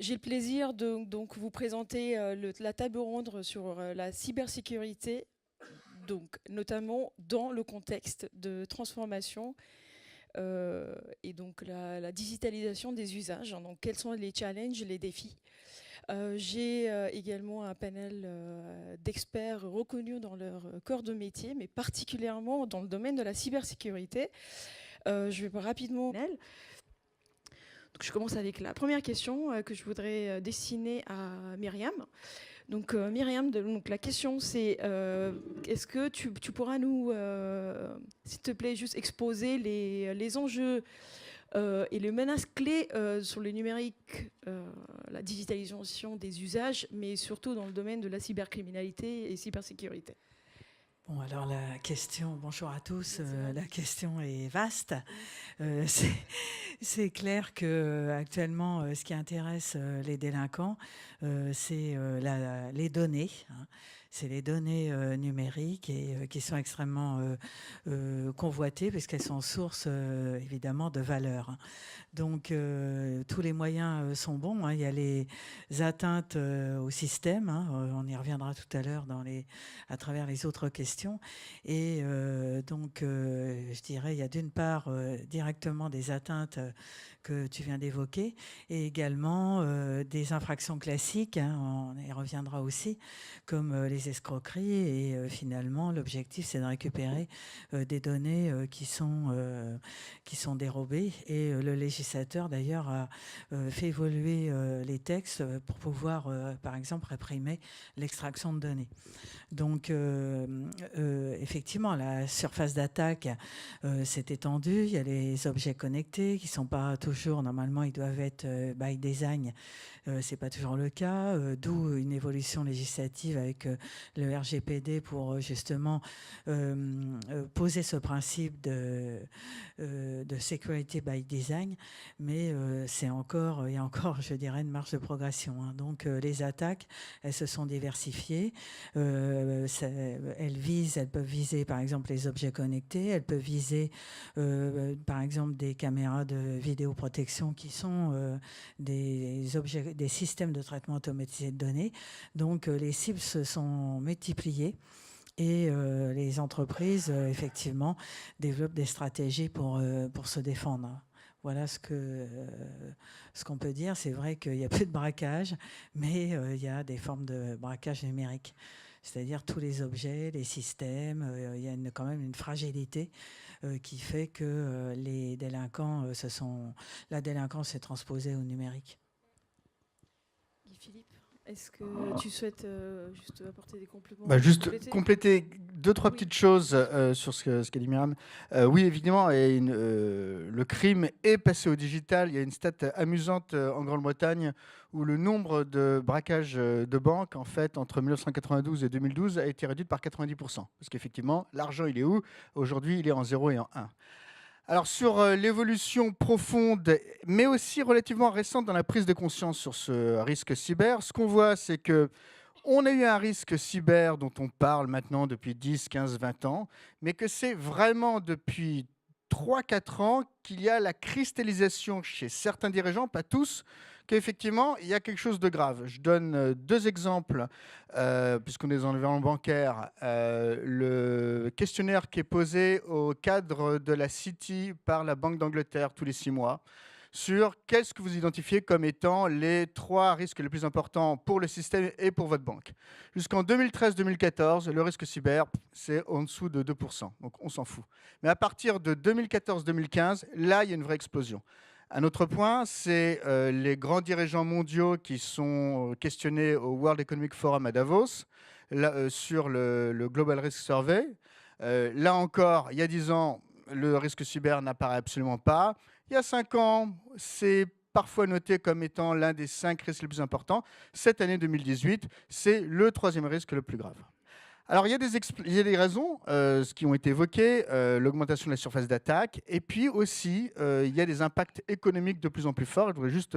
J'ai le plaisir de donc vous présenter la table ronde sur la cybersécurité, donc notamment dans le contexte de transformation et donc la digitalisation des usages. Donc, quels sont les challenges, les défis? J'ai également un panel d'experts reconnus dans leur corps de métier, mais particulièrement dans le domaine de la cybersécurité. Je vais rapidement. Donc, je commence avec la première question que je voudrais destiner à Myriam. Donc Myriam, donc la question c'est est-ce que tu pourras nous, s'il te plaît, juste exposer les enjeux et les menaces clés sur le numérique, la digitalisation des usages, mais surtout dans le domaine de la cybercriminalité et cybersécurité. Bon, alors la question, bonjour à tous, la question est vaste. Euh, c'est c'est clair que actuellement, ce qui intéresse les délinquants, c'est les données. Hein. C'est les données numériques et qui sont extrêmement convoitées parce qu'elles sont source évidemment de valeur. Hein. Donc tous les moyens sont bons. Hein. Il y a les atteintes au système. Hein. On y reviendra tout à l'heure à travers les autres questions. Et donc je dirais il y a d'une part directement des atteintes que tu viens d'évoquer et également des infractions classiques. Hein. On y reviendra aussi comme les escroqueries. Et finalement l'objectif c'est de récupérer des données qui sont dérobées. Et le législateur, d'ailleurs, a fait évoluer les textes pour pouvoir, par exemple, réprimer l'extraction de données. Donc, effectivement, la surface d'attaque s'est étendue. Il y a les objets connectés qui ne sont pas toujours, normalement, ils doivent être by design. Ce n'est pas toujours le cas, d'où une évolution législative avec le RGPD pour justement poser ce principe de security by design, mais il y a encore, je dirais, une marge de progression. Hein. Donc les attaques, elles se sont diversifiées. Elles peuvent viser par exemple les objets connectés, elles peuvent viser par exemple des caméras de vidéoprotection qui sont des systèmes de traitement automatisé de données. Donc les cibles se sont multipliées. Et les entreprises, effectivement, développent des stratégies pour se défendre. Voilà ce qu'on peut dire. C'est vrai qu'il n'y a plus de braquage, mais il y a des formes de braquage numérique. C'est-à-dire tous les objets, les systèmes, il y a quand même une fragilité qui fait que les délinquants la délinquance s'est transposée au numérique. Guy-Philippe, est-ce que tu souhaites juste apporter des compléments? Juste compléter deux, trois Oui. petites choses sur ce qu'a dit Myriam. Oui, évidemment, le crime est passé au digital. Il y a une stat amusante en Grande-Bretagne où le nombre de braquages de banques, en fait, entre 1992 et 2012, a été réduit par 90%. Parce qu'effectivement, l'argent, il est où? Aujourd'hui, il est en 0 et en 1. Alors sur l'évolution profonde, mais aussi relativement récente dans la prise de conscience sur ce risque cyber, ce qu'on voit, c'est que on a eu un risque cyber dont on parle maintenant depuis 10, 15, 20 ans, mais que c'est vraiment depuis 3, 4 ans qu'il y a la cristallisation chez certains dirigeants, pas tous, qu'effectivement, il y a quelque chose de grave. Je donne deux exemples, puisqu'on est dans l'environnement bancaire. Le questionnaire qui est posé au cadre de la Citi par la Banque d'Angleterre tous les 6 mois, sur qu'est-ce que vous identifiez comme étant les 3 risques les plus importants pour le système et pour votre banque. Jusqu'en 2013-2014, le risque cyber, c'est en dessous de 2%, donc on s'en fout. Mais à partir de 2014-2015, là, il y a une vraie explosion. Un autre point, c'est les grands dirigeants mondiaux qui sont questionnés au World Economic Forum à Davos, là, sur le Global Risk Survey. Là encore, il y a 10 ans, le risque cyber n'apparaît absolument pas. Il y a 5 ans, c'est parfois noté comme étant l'un des 5 risques les plus importants. Cette année 2018, c'est le 3e risque le plus grave. Alors, il y a des raisons qui ont été évoquées, l'augmentation de la surface d'attaque, et puis aussi, il y a des impacts économiques de plus en plus forts. Je voudrais juste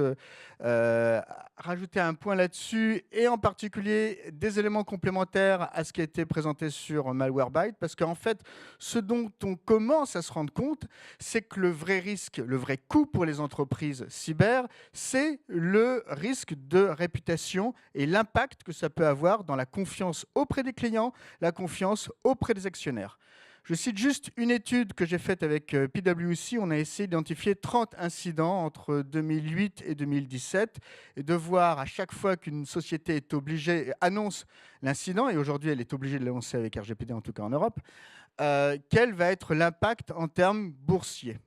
rajouter un point là-dessus, et en particulier des éléments complémentaires à ce qui a été présenté sur Malwarebytes, parce qu'en fait, ce dont on commence à se rendre compte, c'est que le vrai risque, le vrai coût pour les entreprises cyber, c'est le risque de réputation et l'impact que ça peut avoir dans la confiance auprès des clients, la confiance auprès des actionnaires. Je cite juste une étude que j'ai faite avec PwC. On a essayé d'identifier 30 incidents entre 2008 et 2017 et de voir à chaque fois qu'une société est obligée, annonce l'incident, et aujourd'hui elle est obligée de l'annoncer avec RGPD, en tout cas en Europe, quel va être l'impact en termes boursiers.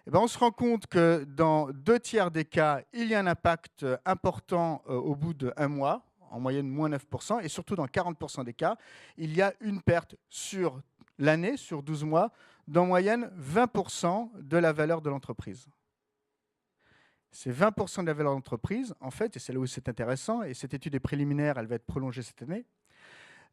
Eh ben, on se rend compte que dans 2/3 des cas, il y a un impact important au bout d'1 mois, en moyenne moins 9%, et surtout dans 40% des cas, il y a une perte sur l'année, sur 12 mois, d'en moyenne 20% de la valeur de l'entreprise. Ces 20% de la valeur de l'entreprise, en fait, et c'est là où c'est intéressant, et cette étude est préliminaire, elle va être prolongée cette année,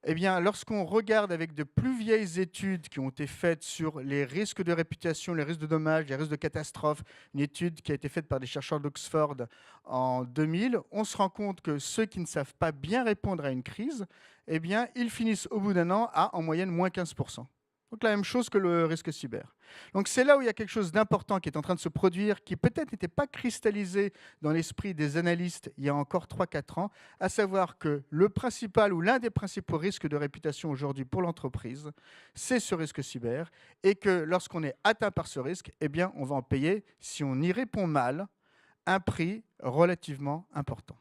eh bien, lorsqu'on regarde avec de plus vieilles études qui ont été faites sur les risques de réputation, les risques de dommages, les risques de catastrophes, une étude qui a été faite par des chercheurs d'Oxford en 2000, on se rend compte que ceux qui ne savent pas bien répondre à une crise, eh bien, ils finissent au bout d'un an à en moyenne moins 15%. Donc la même chose que le risque cyber. Donc c'est là où il y a quelque chose d'important qui est en train de se produire, qui peut-être n'était pas cristallisé dans l'esprit des analystes il y a encore 3-4 ans, à savoir que le principal ou l'un des principaux risques de réputation aujourd'hui pour l'entreprise, c'est ce risque cyber, et que lorsqu'on est atteint par ce risque, eh bien on va en payer, si on y répond mal, un prix relativement important.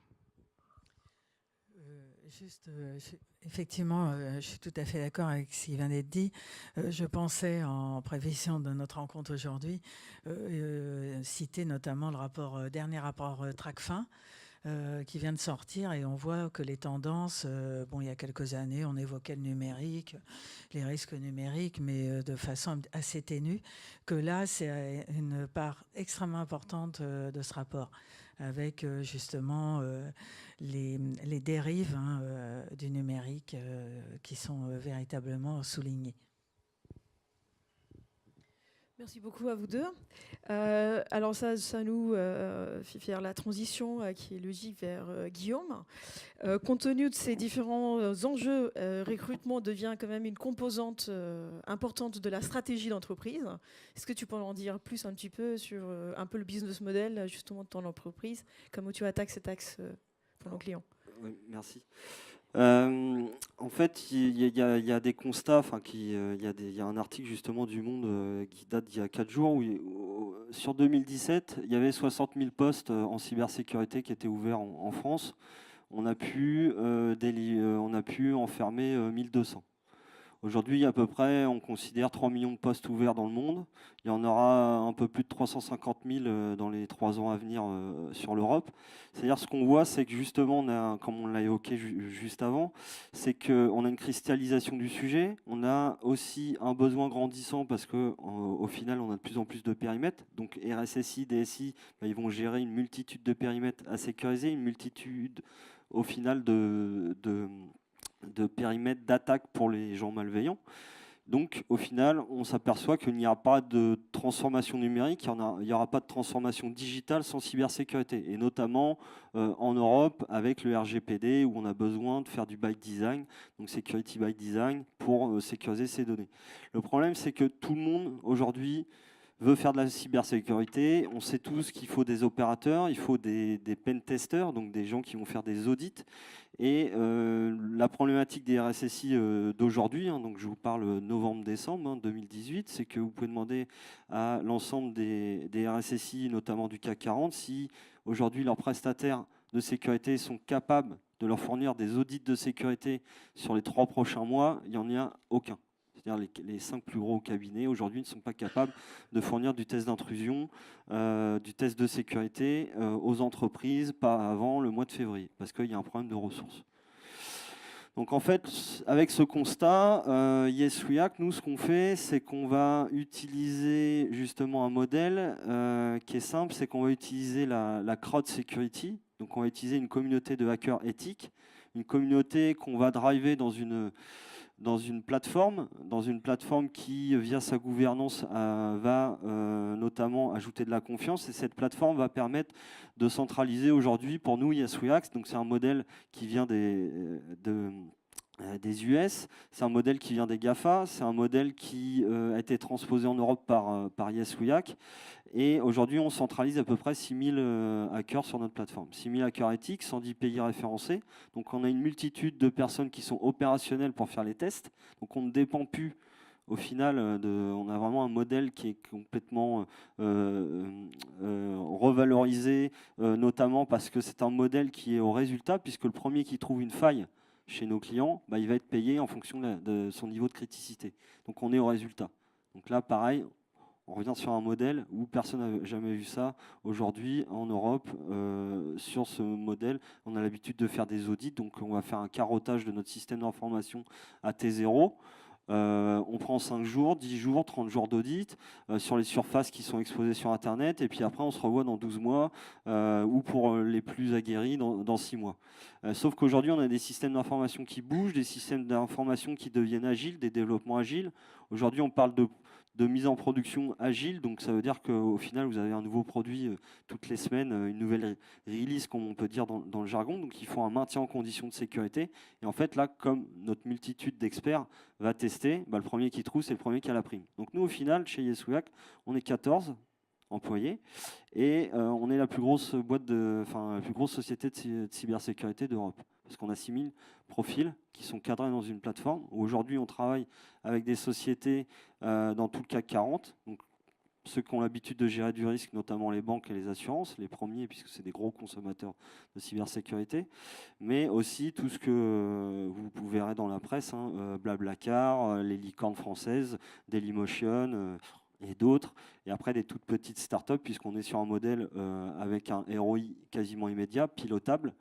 Effectivement, je suis tout à fait d'accord avec ce qui vient d'être dit. Je pensais, en prévision de notre rencontre aujourd'hui, citer notamment le dernier rapport TracFin, qui vient de sortir, et on voit que les tendances, il y a quelques années, on évoquait le numérique, les risques numériques, mais de façon assez ténue, que là, c'est une part extrêmement importante de ce rapport, avec justement les dérives du numérique qui sont véritablement soulignées. Merci beaucoup à vous deux. Alors ça nous fait faire la transition qui est logique vers Guillaume. Compte tenu de ces différents enjeux, recrutement devient quand même une composante importante de la stratégie d'entreprise. Est-ce que tu peux en dire plus un petit peu sur un peu le business model justement de ton entreprise, comment tu attaques cet axe pour nos clients? Oui, merci. En fait, il y a des constats, il y a un article justement du Monde qui date d'il y a 4 jours, où sur 2017, il y avait 60 000 postes en cybersécurité qui étaient ouverts en France. On a pu enfermer 1200. Aujourd'hui, à peu près, on considère 3 millions de postes ouverts dans le monde. Il y en aura un peu plus de 350 000 dans les 3 ans à venir sur l'Europe. C'est-à-dire, ce qu'on voit, c'est que justement, comme on l'a évoqué juste avant, c'est qu'on a une cristallisation du sujet. On a aussi un besoin grandissant parce qu'au final, on a de plus en plus de périmètres. Donc, RSSI, DSI, ils vont gérer une multitude de périmètres à sécuriser, une multitude, au final, de périmètres d'attaque pour les gens malveillants. Donc, au final, on s'aperçoit qu'il n'y aura pas de transformation numérique, il n'y aura pas de transformation digitale sans cybersécurité. Et notamment en Europe, avec le RGPD, où on a besoin de faire du by design, donc security by design, pour sécuriser ces données. Le problème, c'est que tout le monde, aujourd'hui, veut faire de la cybersécurité. On sait tous qu'il faut des opérateurs, il faut des pen testers, donc des gens qui vont faire des audits. Et la problématique des RSSI d'aujourd'hui, donc je vous parle novembre-décembre 2018, c'est que vous pouvez demander à l'ensemble des RSSI, notamment du CAC 40, si aujourd'hui leurs prestataires de sécurité sont capables de leur fournir des audits de sécurité sur les 3 prochains mois. Il n'y en a aucun. C'est-à-dire les 5 plus gros cabinets aujourd'hui ne sont pas capables de fournir du test d'intrusion, du test de sécurité aux entreprises, pas avant le mois de février, parce qu'il y a un problème de ressources. Donc en fait, avec ce constat, Yes React, nous ce qu'on fait, c'est qu'on va utiliser justement un modèle qui est simple, c'est qu'on va utiliser la crowd security, donc on va utiliser une communauté de hackers éthiques, une communauté qu'on va driver dans une dans une plateforme qui, via sa gouvernance, va notamment ajouter de la confiance. Et cette plateforme va permettre de centraliser aujourd'hui, pour nous, Yes We Act. Donc c'est un modèle qui vient des US, c'est un modèle qui vient des GAFA, c'est un modèle qui a été transposé en Europe par Yes We Act. Et aujourd'hui, on centralise à peu près 6000 hackers sur notre plateforme. 6000 hackers éthiques, 110 pays référencés. Donc on a une multitude de personnes qui sont opérationnelles pour faire les tests. Donc on ne dépend plus, au final, on a vraiment un modèle qui est complètement revalorisé, notamment parce que c'est un modèle qui est au résultat, puisque le premier qui trouve une faille chez nos clients, bah, il va être payé en fonction de son niveau de criticité. Donc on est au résultat. Donc là, pareil, on revient sur un modèle où personne n'a jamais vu ça. Aujourd'hui, en Europe, sur ce modèle, on a l'habitude de faire des audits. Donc on va faire un carottage de notre système d'information à T0. On prend 5 jours, 10 jours, 30 jours d'audit sur les surfaces qui sont exposées sur Internet. Et puis après, on se revoit dans 12 mois ou pour les plus aguerris, dans 6 mois. Sauf qu'aujourd'hui, on a des systèmes d'information qui bougent, des systèmes d'information qui deviennent agiles, des développements agiles. Aujourd'hui, on parle de mise en production agile, donc ça veut dire qu'au final, vous avez un nouveau produit toutes les semaines, une nouvelle release, comme on peut dire dans le jargon, donc il faut un maintien en conditions de sécurité. Et en fait, là, comme notre multitude d'experts va tester, bah, le premier qui trouve, c'est le premier qui a la prime. Donc nous, au final, chez Yes We Act, on est 14 employés, et on est la plus grosse la plus grosse société de cybersécurité d'Europe, parce qu'on a 6000 profils qui sont cadrés dans une plateforme. Aujourd'hui, on travaille avec des sociétés dans tout le CAC 40, donc ceux qui ont l'habitude de gérer du risque, notamment les banques et les assurances, les premiers, puisque c'est des gros consommateurs de cybersécurité, mais aussi tout ce que vous verrez dans la presse, Blablacar, les licornes françaises, Dailymotion, et d'autres, et après des toutes petites startups, puisqu'on est sur un modèle avec un ROI quasiment immédiat, pilotable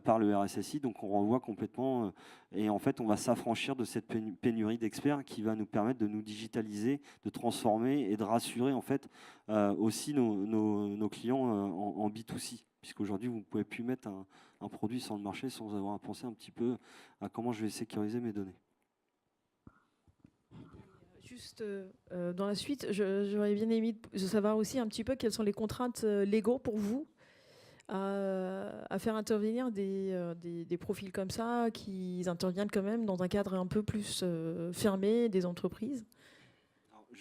par le RSSI, donc on revoit complètement, et en fait on va s'affranchir de cette pénurie d'experts qui va nous permettre de nous digitaliser, de transformer et de rassurer en fait aussi nos clients en B2C, puisqu'aujourd'hui vous ne pouvez plus mettre un produit sur le marché sans avoir à penser un petit peu à comment je vais sécuriser mes données. Juste dans la suite, j'aurais bien aimé de savoir aussi un petit peu quelles sont les contraintes légaux pour vous à faire intervenir des profils comme ça, qui interviennent quand même dans un cadre un peu plus fermé des entreprises.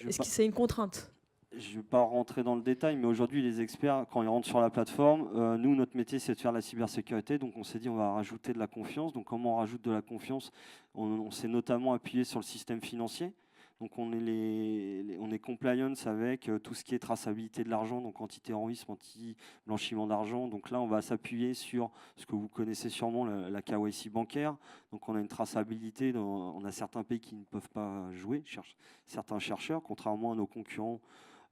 Est-ce que c'est une contrainte ? Je ne vais pas rentrer dans le détail, mais aujourd'hui, les experts, quand ils rentrent sur la plateforme, nous, notre métier, c'est de faire la cybersécurité. Donc, on s'est dit, on va rajouter de la confiance. Donc, comment on rajoute de la confiance ? On s'est notamment appuyé sur le système financier. Donc on est compliance avec tout ce qui est traçabilité de l'argent, donc anti-terrorisme, anti-blanchiment d'argent. Donc là, on va s'appuyer sur ce que vous connaissez sûrement, la KYC bancaire. Donc on a une traçabilité, on a certains pays qui ne peuvent pas jouer, certains chercheurs, contrairement à nos concurrents,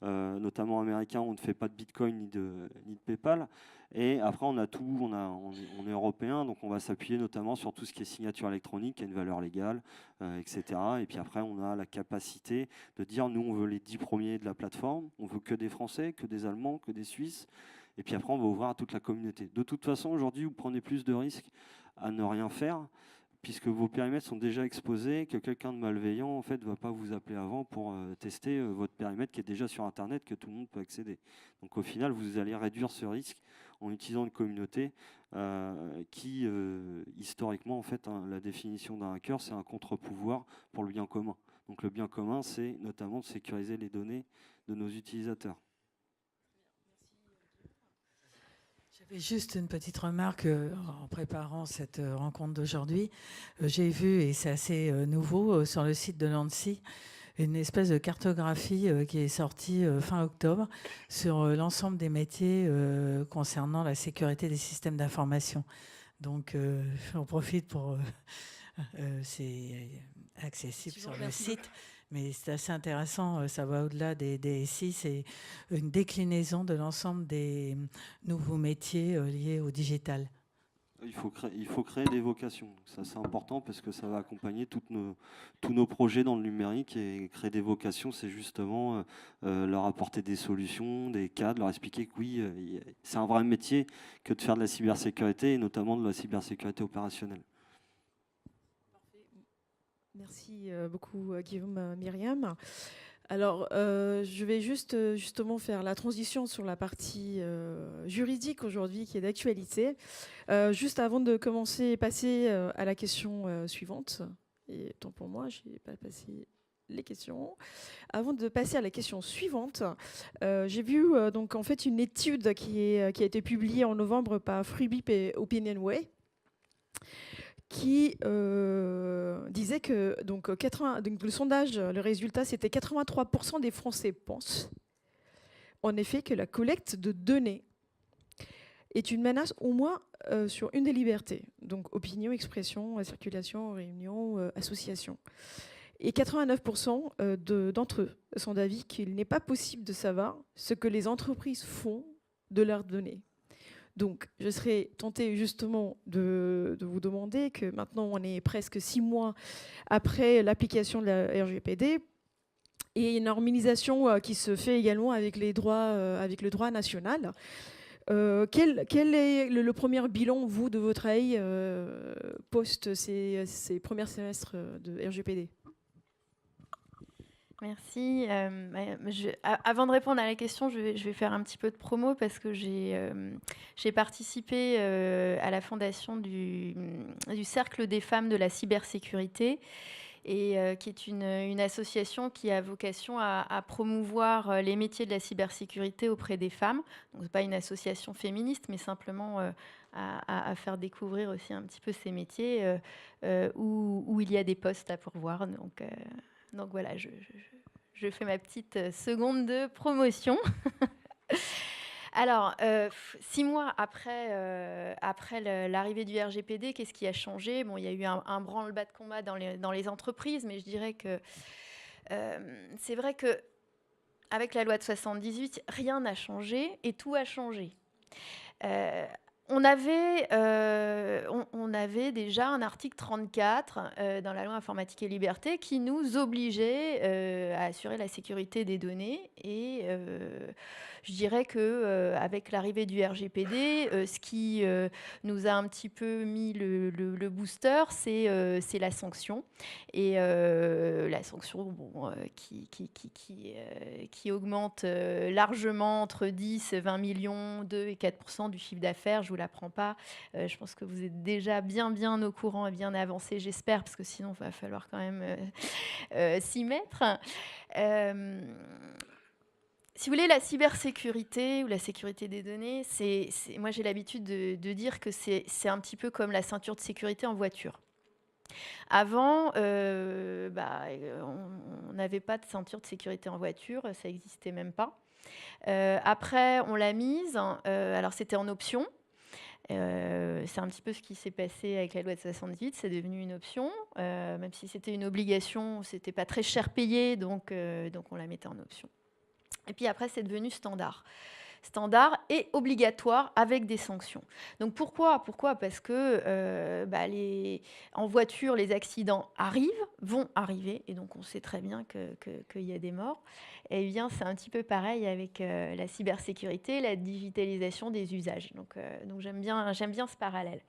notamment américains, on ne fait pas de Bitcoin ni de PayPal. Et après, on a tout, on est européen, donc on va s'appuyer notamment sur tout ce qui est signature électronique, qui a une valeur légale, etc. Et puis après, on a la capacité de dire, nous, on veut les 10 premiers de la plateforme, on veut que des Français, que des Allemands, que des Suisses. Et puis après, on va ouvrir à toute la communauté. De toute façon, aujourd'hui, vous prenez plus de risques à ne rien faire, puisque vos périmètres sont déjà exposés, que quelqu'un de malveillant en fait va pas vous appeler avant pour tester votre périmètre qui est déjà sur Internet, que tout le monde peut accéder. Donc au final, vous allez réduire ce risque en utilisant une communauté qui, historiquement, en fait, la définition d'un hacker, c'est un contre-pouvoir pour le bien commun. Donc le bien commun, c'est notamment de sécuriser les données de nos utilisateurs. J'avais juste une petite remarque en préparant cette rencontre d'aujourd'hui. J'ai vu, et c'est assez nouveau, sur le site de l'ANSSI, une espèce de cartographie qui est sortie fin octobre sur l'ensemble des métiers concernant la sécurité des systèmes d'information. Donc, j'en profite pour... c'est accessible sur le site. Mais c'est assez intéressant, ça va au-delà des DSI, c'est une déclinaison de l'ensemble des nouveaux métiers liés au digital. Il faut créer des vocations. Ça, c'est important parce que ça va accompagner tous nos projets dans le numérique. Et créer des vocations, c'est justement leur apporter des solutions, des cadres, leur expliquer que oui, c'est un vrai métier que de faire de la cybersécurité et notamment de la cybersécurité opérationnelle. Merci beaucoup Guillaume, Myriam. Alors, je vais justement faire la transition sur la partie juridique aujourd'hui qui est d'actualité. Juste avant de commencer et passer à la question suivante, et tant pour moi, je n'ai pas passé les questions. Avant de passer à la question suivante, j'ai vu donc en fait une étude qui a été publiée en novembre par Freebip et Opinionway, qui disait que donc, le sondage, le résultat, c'était 83% des Français pensent en effet que la collecte de données est une menace au moins sur une des libertés, donc opinion, expression, circulation, réunion, association. Et 89% d'entre eux sont d'avis qu'il n'est pas possible de savoir ce que les entreprises font de leurs données. Donc, je serais tentée justement de vous demander que maintenant, on est presque 6 mois après l'application de la RGPD et une harmonisation qui se fait également avec le droit national. Quel est le premier bilan, vous, de votre œil, post ces premiers semestres de RGPD ? Merci. Avant de répondre à la question, je vais faire un petit peu de promo parce que j'ai participé à la fondation du Cercle des femmes de la cybersécurité, et qui est une association qui a vocation à promouvoir les métiers de la cybersécurité auprès des femmes. Donc, ce n'est pas une association féministe, mais simplement à faire découvrir aussi un petit peu ces métiers où il y a des postes à pourvoir. Donc voilà, je fais ma petite seconde de promotion. Alors, 6 mois après l'arrivée du RGPD, qu'est-ce qui a changé ? Bon, il y a eu un branle-bas de combat dans les entreprises, mais je dirais que c'est vrai qu'avec la loi de 78, rien n'a changé et tout a changé. On avait déjà un article 34 dans la loi informatique et liberté qui nous obligeait à assurer la sécurité des données. Et je dirais qu'avec l'arrivée du RGPD, ce qui nous a un petit peu mis le booster, c'est la sanction. Et la sanction qui augmente largement entre 10 et 20 millions, 2 et 4% du chiffre d'affaires. Je ne vous l'apprends pas. Je pense que vous êtes déjà bien au courant et bien avancé, j'espère, parce que sinon, il va falloir quand même s'y mettre. Si vous voulez, la cybersécurité ou la sécurité des données, moi j'ai l'habitude de dire que c'est un petit peu comme la ceinture de sécurité en voiture. Avant, on n'avait pas de ceinture de sécurité en voiture, ça n'existait même pas. Après, on l'a mise, alors c'était en option. C'est un petit peu ce qui s'est passé avec la loi de 68, c'est devenu une option. Même si c'était une obligation, c'était pas très cher payé, donc on la mettait en option. Et puis après, c'est devenu standard et obligatoire avec des sanctions. Donc pourquoi ? Parce que en voiture, les accidents vont arriver, et donc on sait très bien qu'il y a des morts. Et bien, c'est un petit peu pareil avec la cybersécurité, la digitalisation des usages. Donc j'aime bien ce parallèle.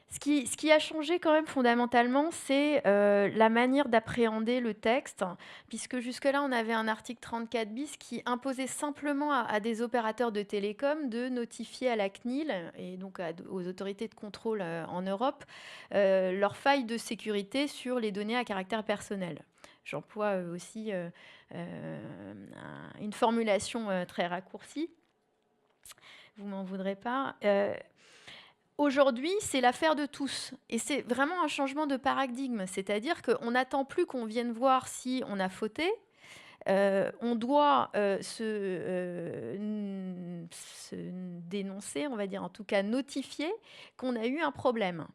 Ce qui a changé quand même fondamentalement, c'est la manière d'appréhender le texte, puisque jusque-là, on avait un article 34 bis qui imposait simplement à des opérateurs de télécom de notifier à la CNIL et donc aux autorités de contrôle en Europe leurs failles de sécurité sur les données à caractère personnel. J'emploie aussi une formulation très raccourcie. Vous m'en voudrez pas. Aujourd'hui, c'est l'affaire de tous. Et c'est vraiment un changement de paradigme. C'est-à-dire qu'on n'attend plus qu'on vienne voir si on a fauté. On doit se dénoncer, on va dire, en tout cas notifier qu'on a eu un problème.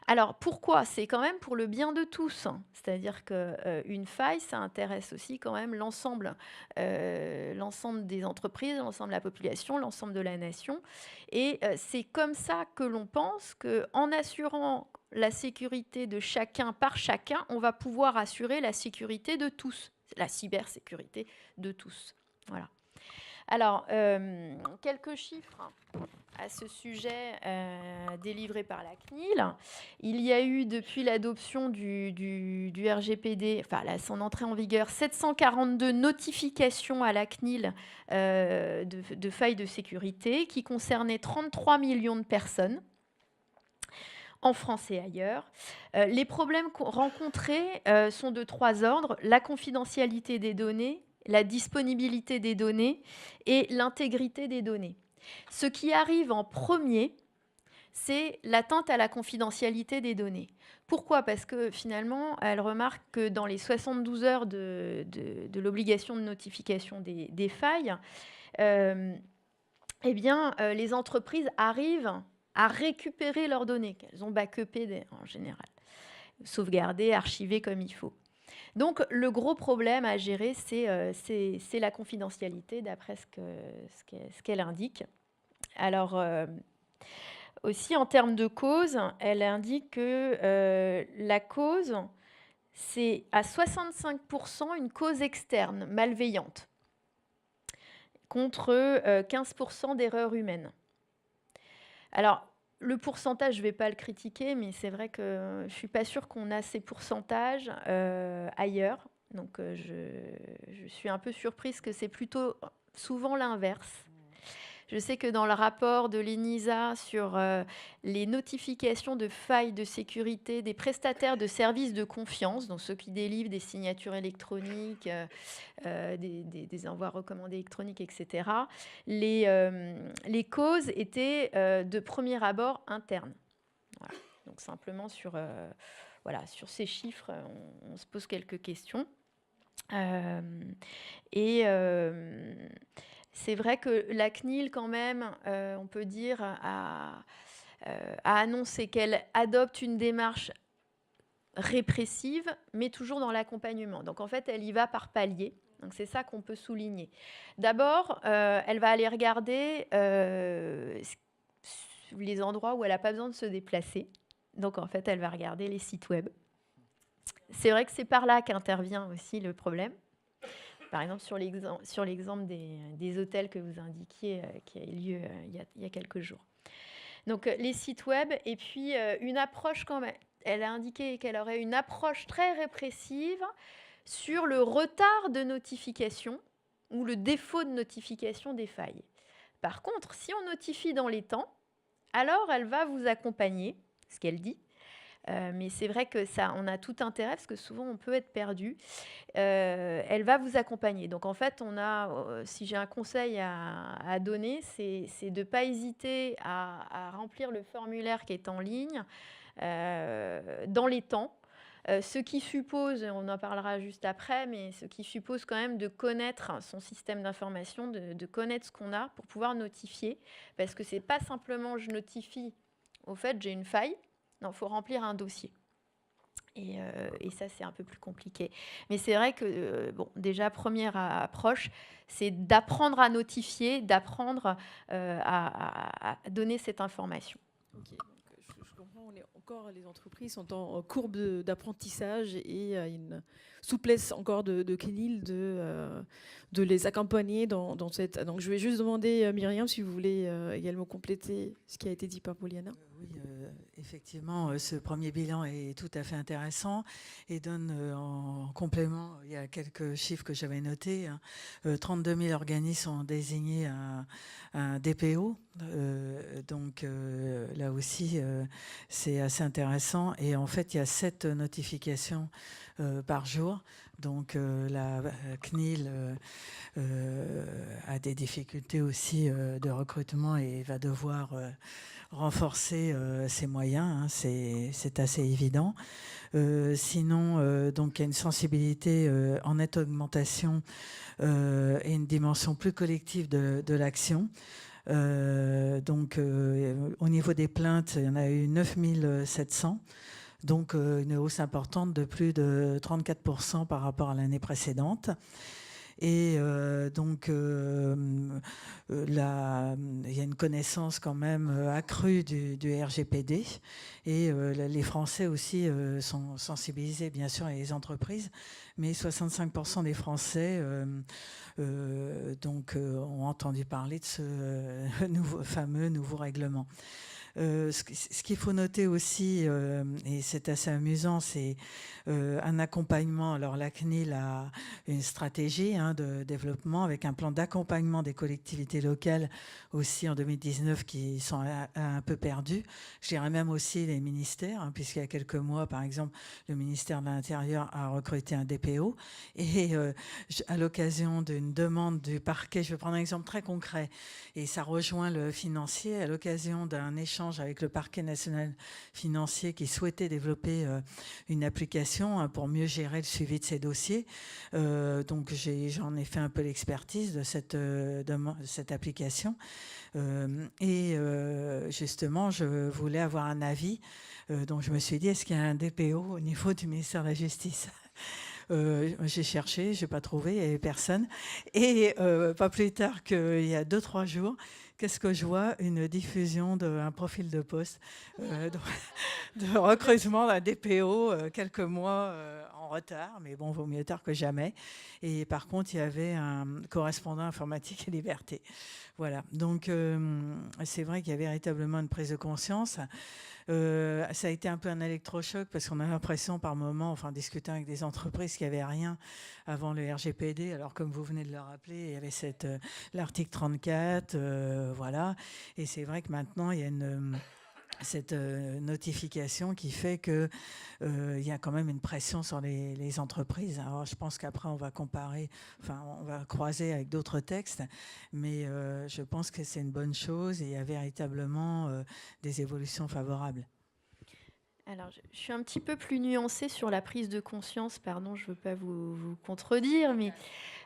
Alors, pourquoi ? C'est quand même pour le bien de tous. C'est-à-dire qu'une faille, ça intéresse aussi quand même l'ensemble des entreprises, l'ensemble de la population, l'ensemble de la nation. Et c'est comme ça que l'on pense qu'en assurant la sécurité de chacun par chacun, on va pouvoir assurer la sécurité de tous, la cybersécurité de tous. Voilà. Alors, quelques chiffres à ce sujet délivré par la CNIL. Il y a eu, depuis l'adoption du RGPD, enfin son entrée en vigueur, 742 notifications à la CNIL de failles de sécurité qui concernaient 33 millions de personnes en France et ailleurs. Les problèmes rencontrés sont de 3 ordres: la confidentialité des données, la disponibilité des données et l'intégrité des données. Ce qui arrive en premier, c'est l'atteinte à la confidentialité des données. Pourquoi ? Parce que finalement, elle remarque que dans les 72 heures de l'obligation de notification des failles, les entreprises arrivent à récupérer leurs données, qu'elles ont backupées en général, sauvegardées, archivées comme il faut. Donc, le gros problème à gérer, c'est la confidentialité, d'après ce qu'elle indique. Alors, aussi, en termes de cause, elle indique que la cause, c'est à 65% une cause externe, malveillante, contre 15% d'erreurs humaines. Alors, le pourcentage, je ne vais pas le critiquer, mais c'est vrai que je ne suis pas sûre qu'on a ces pourcentages ailleurs. Donc, je suis un peu surprise que c'est plutôt souvent l'inverse. Je sais que dans le rapport de l'ENISA sur les notifications de failles de sécurité des prestataires de services de confiance, donc ceux qui délivrent des signatures électroniques, des envois recommandés électroniques, etc., les causes étaient de premier abord internes. Voilà. Donc simplement sur ces chiffres, on se pose quelques questions. C'est vrai que la CNIL, quand même, on peut dire, a annoncé qu'elle adopte une démarche répressive, mais toujours dans l'accompagnement. Donc, en fait, elle y va par palier. Donc, c'est ça qu'on peut souligner. D'abord, elle va aller regarder les endroits où elle n'a pas besoin de se déplacer. Donc, en fait, elle va regarder les sites web. C'est vrai que c'est par là qu'intervient aussi le problème. Par exemple, sur l'exemple des hôtels que vous indiquiez, qui a eu lieu il y a quelques jours. Donc, les sites web, et puis une approche quand même. Elle a indiqué qu'elle aurait une approche très répressive sur le retard de notification ou le défaut de notification des failles. Par contre, si on notifie dans les temps, alors elle va vous accompagner, ce qu'elle dit. Mais c'est vrai que ça, on a tout intérêt, parce que souvent on peut être perdu. Elle va vous accompagner. Donc en fait, si j'ai un conseil à donner, c'est de ne pas hésiter à remplir le formulaire qui est en ligne dans les temps. Ce qui suppose, on en parlera juste après, mais ce qui suppose quand même de connaître son système d'information, de connaître ce qu'on a pour pouvoir notifier. Parce que ce n'est pas simplement je notifie, au fait, j'ai une faille. Non, il faut remplir un dossier. Et ça, c'est un peu plus compliqué. Mais c'est vrai que, déjà, première approche, c'est d'apprendre à notifier, d'apprendre à donner cette information. Ok, donc je comprends, les entreprises sont en courbe d'apprentissage et une souplesse encore de CNIL de les accompagner dans cette... Donc je vais juste demander, Myriam, si vous voulez également compléter ce qui a été dit par Poliana. Oui, effectivement, ce premier bilan est tout à fait intéressant et donne en complément, il y a quelques chiffres que j'avais notés, 32 000 organismes ont désigné un DPO, donc là aussi c'est assez intéressant, et en fait il y a 7 notifications par jour. Donc la CNIL a des difficultés aussi de recrutement et va devoir renforcer ses moyens, hein, c'est assez évident. Sinon, donc il y a une sensibilité en nette augmentation et une dimension plus collective de l'action. Donc au niveau des plaintes, il y en a eu 9700. Donc une hausse importante de plus de 34% par rapport à l'année précédente. Et donc, il y a une connaissance quand même accrue du RGPD. Et les Français aussi sont sensibilisés, bien sûr, et les entreprises. Mais 65% des Français ont entendu parler de ce fameux nouveau règlement. Ce qu'il faut noter aussi, et c'est assez amusant, c'est un accompagnement. Alors la CNIL a une stratégie de développement avec un plan d'accompagnement des collectivités locales aussi en 2019 qui sont un peu perdus. Je dirais même aussi les ministères, puisqu'il y a quelques mois, par exemple, le ministère de l'Intérieur a recruté un DPO. Et à l'occasion d'une demande du parquet, je vais prendre un exemple très concret, et ça rejoint le financier, à l'occasion d'un échange avec le parquet national financier qui souhaitait développer une application pour mieux gérer le suivi de ces dossiers. Donc j'en ai fait un peu l'expertise de cette application. Justement, je voulais avoir un avis. Donc je me suis dit, est-ce qu'il y a un DPO au niveau du ministère de la Justice ? J'ai cherché, je n'ai pas trouvé, il n'y avait personne. Et pas plus tard qu'il y a 2-3 jours, qu'est-ce que je vois? Une diffusion d'un profil de poste de recrutement d'un DPO quelques mois en retard, mais bon, vaut mieux tard que jamais. Et par contre, il y avait un correspondant informatique et liberté. Voilà, donc c'est vrai qu'il y a véritablement une prise de conscience. Ça a été un peu un électrochoc parce qu'on a l'impression par moment, enfin discutant avec des entreprises, qu'il n'y avait rien avant le RGPD. Alors comme vous venez de le rappeler, il y avait l'article 34, voilà. Et c'est vrai que maintenant, il y a cette notification qui fait qu'il y a quand même une pression sur les entreprises. Alors je pense qu'après on va on va croiser avec d'autres textes, mais je pense que c'est une bonne chose et il y a véritablement des évolutions favorables. Alors, je suis un petit peu plus nuancée sur la prise de conscience, pardon, je ne veux pas vous contredire, mais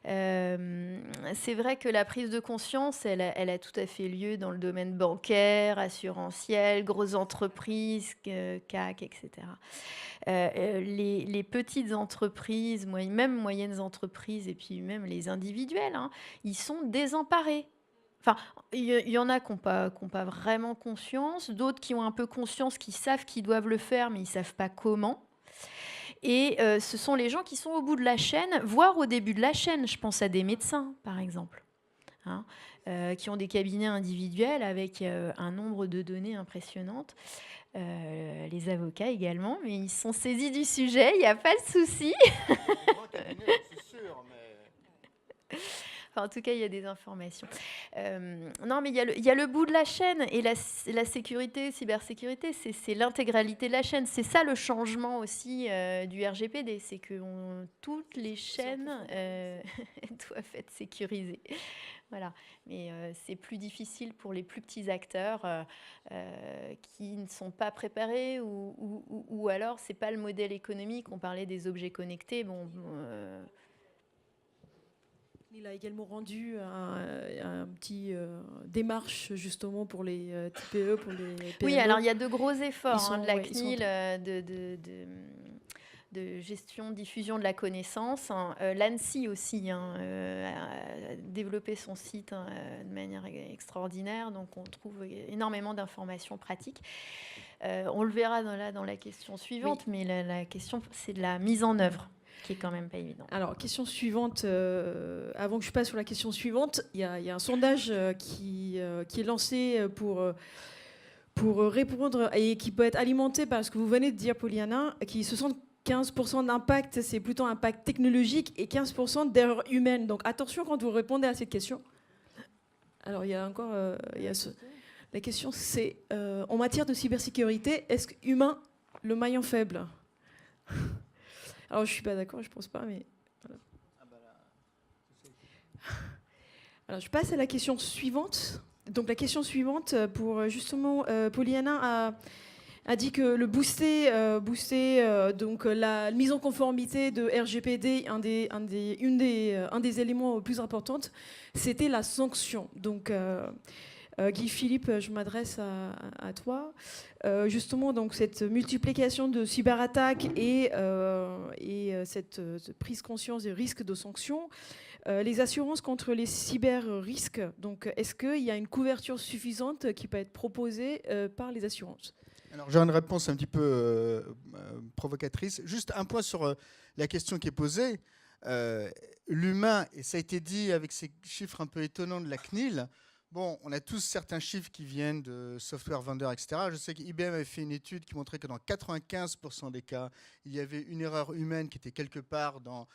c'est vrai que la prise de conscience, elle a tout à fait lieu dans le domaine bancaire, assurantiel, grosses entreprises, CAC, etc. Les petites entreprises, même moyennes entreprises, et puis même les individuels, ils sont désemparés. Enfin, il y en a qui n'ont pas vraiment conscience, d'autres qui ont un peu conscience, qui savent qu'ils doivent le faire, mais ils ne savent pas comment. Et ce sont les gens qui sont au bout de la chaîne, voire au début de la chaîne. Je pense à des médecins, par exemple, qui ont des cabinets individuels avec un nombre de données impressionnantes. Les avocats également, mais ils sont saisis du sujet, il n'y a pas de souci. C'est sûr, mais... Enfin, en tout cas, il y a des informations. Non, mais il y a le bout de la chaîne et la sécurité, cybersécurité, c'est l'intégralité de la chaîne. C'est ça le changement aussi du RGPD, c'est que toutes les chaînes doivent être sécurisées. Voilà. Mais c'est plus difficile pour les plus petits acteurs qui ne sont pas préparés ou alors c'est pas le modèle économique. On parlait des objets connectés. Bon. Il a également rendu un petit démarche justement pour les TPE, pour les PME. Oui, alors il y a de gros efforts de la CNIL de gestion, diffusion de la connaissance. L'ANSSI aussi a développé son site de manière extraordinaire, donc on trouve énormément d'informations pratiques. On le verra dans la question suivante, oui. Mais la question, c'est de la mise en œuvre, qui est quand même pas évident. Alors, question suivante, avant que je passe sur la question suivante, il y a un sondage qui est lancé pour répondre et qui peut être alimenté par ce que vous venez de dire, Poliana, qui 75% d'impact, c'est plutôt un impact technologique et 15% d'erreur humaine. Donc attention quand vous répondez à cette question. Alors, il y a encore... la question, c'est en matière de cybersécurité, est-ce que humain, le maillon faible ? Alors, je ne suis pas d'accord, je ne pense pas, mais... Voilà. Alors, je passe à la question suivante. Donc, la question suivante, pour justement, Poliana a dit que le booster donc la mise en conformité de RGPD, un des éléments les plus importants, c'était la sanction. Donc, Guy Philippe, je m'adresse à toi. Justement, donc cette multiplication de cyberattaques et cette prise conscience des risques de sanctions, Les assurances contre les cyber-risques, donc est-ce qu'il y a une couverture suffisante qui peut être proposée par les assurances? Alors, j'ai une réponse un petit peu provocatrice. Juste un point sur la question qui est posée. L'humain, et ça a été dit avec ces chiffres un peu étonnants de la CNIL, bon, on a tous certains chiffres qui viennent de software vendors, etc. Je sais qu'IBM avait fait une étude qui montrait que dans 95% des cas, il y avait une erreur humaine qui était quelque part dans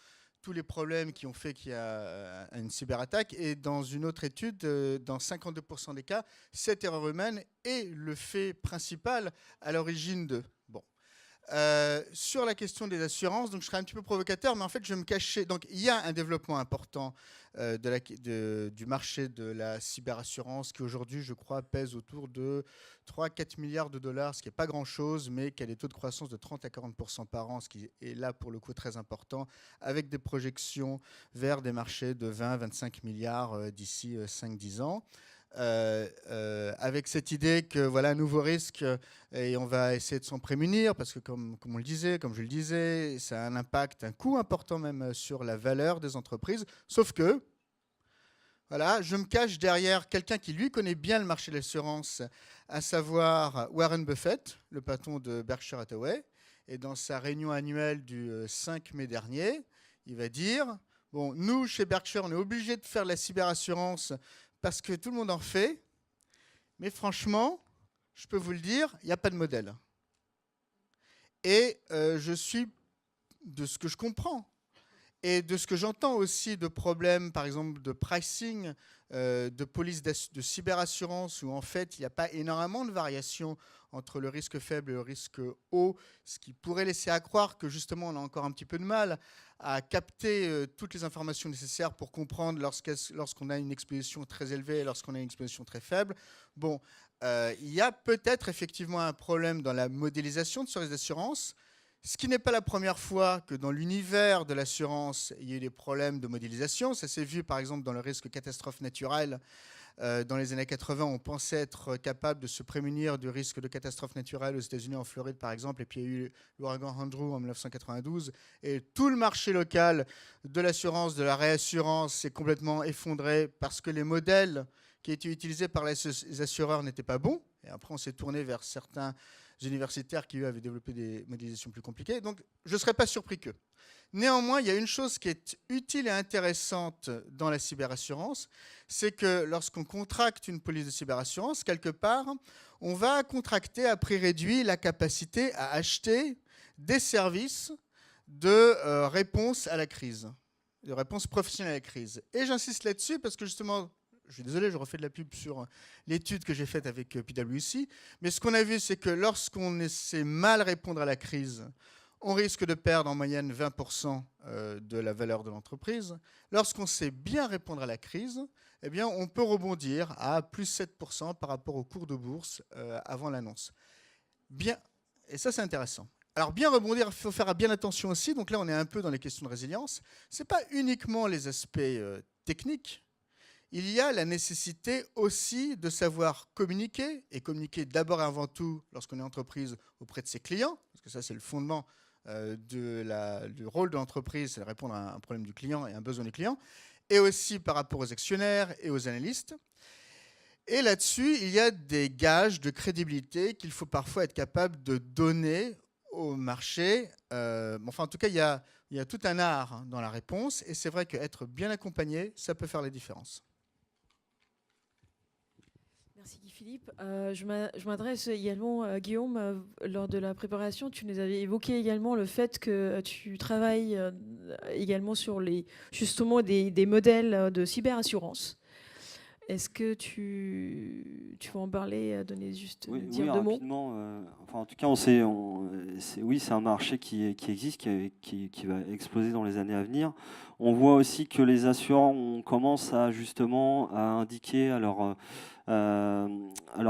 tous les problèmes qui ont fait qu'il y a une cyberattaque. Et dans une autre étude, dans 52% des cas, cette erreur humaine est le fait principal à l'origine de... Bon. Sur la question des assurances, donc je serai un petit peu provocateur, mais en fait je vais me cacher. Donc il y a un développement important du marché de la cyberassurance qui aujourd'hui, je crois, pèse autour de 3-4 milliards de dollars, ce qui n'est pas grand-chose, mais qui a des taux de croissance de 30 à 40% par an, ce qui est là pour le coup très important, avec des projections vers des marchés de 20-25 milliards d'ici 5-10 ans. Avec cette idée que voilà un nouveau risque et on va essayer de s'en prémunir parce que comme on le disait, comme je le disais, ça a un impact, un coût important même sur la valeur des entreprises. Sauf que voilà, je me cache derrière quelqu'un qui lui connaît bien le marché de l'assurance, à savoir Warren Buffett, le patron de Berkshire Hathaway. Et dans sa réunion annuelle du 5 mai dernier, il va dire bon, nous chez Berkshire, on est obligé de faire de la cyberassurance parce que tout le monde en fait, mais franchement, je peux vous le dire, il n'y a pas de modèle. Et je suis, de ce que je comprends, et de ce que j'entends aussi de problèmes, par exemple, de pricing, de police de cyberassurance, où en fait, il n'y a pas énormément de variations entre le risque faible et le risque haut, ce qui pourrait laisser à croire que justement, on a encore un petit peu de mal à capter toutes les informations nécessaires pour comprendre lorsqu'on a une exposition très élevée et lorsqu'on a une exposition très faible. Bon, il y a peut-être effectivement un problème dans la modélisation de ce risque d'assurance, ce qui n'est pas la première fois que dans l'univers de l'assurance, il y a eu des problèmes de modélisation. Ça s'est vu par exemple dans le risque catastrophe naturelle. Dans les années 80, on pensait être capable de se prémunir du risque de catastrophe naturelle aux États-Unis, en Floride par exemple, et puis il y a eu l'ouragan Andrew en 1992, et tout le marché local de l'assurance, de la réassurance s'est complètement effondré parce que les modèles qui étaient utilisés par les assureurs n'étaient pas bons. Et après, on s'est tourné vers certains universitaires qui, eux, avaient développé des modélisations plus compliquées. Donc, je ne serais pas surpris qu'eux. Néanmoins, il y a une chose qui est utile et intéressante dans la cyberassurance, c'est que lorsqu'on contracte une police de cyberassurance, quelque part, on va contracter à prix réduit la capacité à acheter des services de réponse à la crise, de réponse professionnelle à la crise. Et j'insiste là-dessus parce que justement, je suis désolé, je refais de la pub sur l'étude que j'ai faite avec PwC, mais ce qu'on a vu, c'est que lorsqu'on essaie mal répondre à la crise, on risque de perdre en moyenne 20% de la valeur de l'entreprise. Lorsqu'on sait bien répondre à la crise, eh bien, on peut rebondir à plus 7% par rapport au cours de bourse avant l'annonce. Bien, et ça, c'est intéressant. Alors, bien rebondir, il faut faire bien attention aussi. Donc là, on est un peu dans les questions de résilience. Ce n'est pas uniquement les aspects techniques. Il y a la nécessité aussi de savoir communiquer, et communiquer d'abord et avant tout lorsqu'on est entreprise auprès de ses clients, parce que ça, c'est le fondement du rôle de l'entreprise, c'est de répondre à un problème du client et un besoin du client, et aussi par rapport aux actionnaires et aux analystes. Et là-dessus, il y a des gages de crédibilité qu'il faut parfois être capable de donner au marché. Enfin, en tout cas, il y a tout un art dans la réponse, et c'est vrai qu'être bien accompagné, ça peut faire la différence. Merci Guy Philippe. Je m'adresse également à Guillaume. Lors de la préparation, tu nous avais évoqué également le fait que tu travailles également sur justement des modèles de cyberassurance. Est-ce que tu vas en parler, donner juste dire deux mots? Rapidement. En tout cas, oui, c'est un marché qui existe, qui va exploser dans les années à venir. On voit aussi que les assureurs commencent justement à indiquer à leurs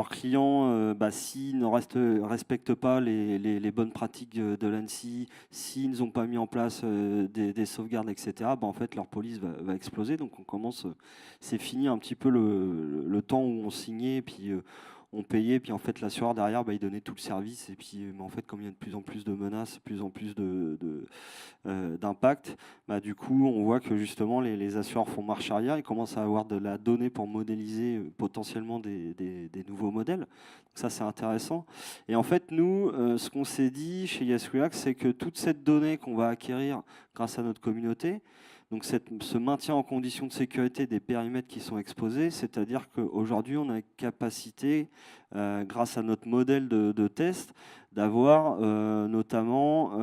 clients s'ils ne respectent pas les bonnes pratiques de l'ANSSI, s'ils n'ont pas mis en place des sauvegardes, etc., en fait, leur police va exploser. Donc, c'est fini un petit peu le temps où on signait, puis on payait, puis en fait l'assureur derrière, il donnait tout le service, et puis en fait comme il y a de plus en plus de menaces, de plus en plus d'impact, du coup on voit que justement les assureurs font marche arrière, ils commencent à avoir de la donnée pour modéliser potentiellement des nouveaux modèles. Donc ça c'est intéressant. Et en fait nous, ce qu'on s'est dit chez Yes React, c'est que toute cette donnée qu'on va acquérir grâce à notre communauté, donc ce maintien en condition de sécurité des périmètres qui sont exposés, c'est-à-dire qu'aujourd'hui on a capacité, grâce à notre modèle de test, d'avoir notamment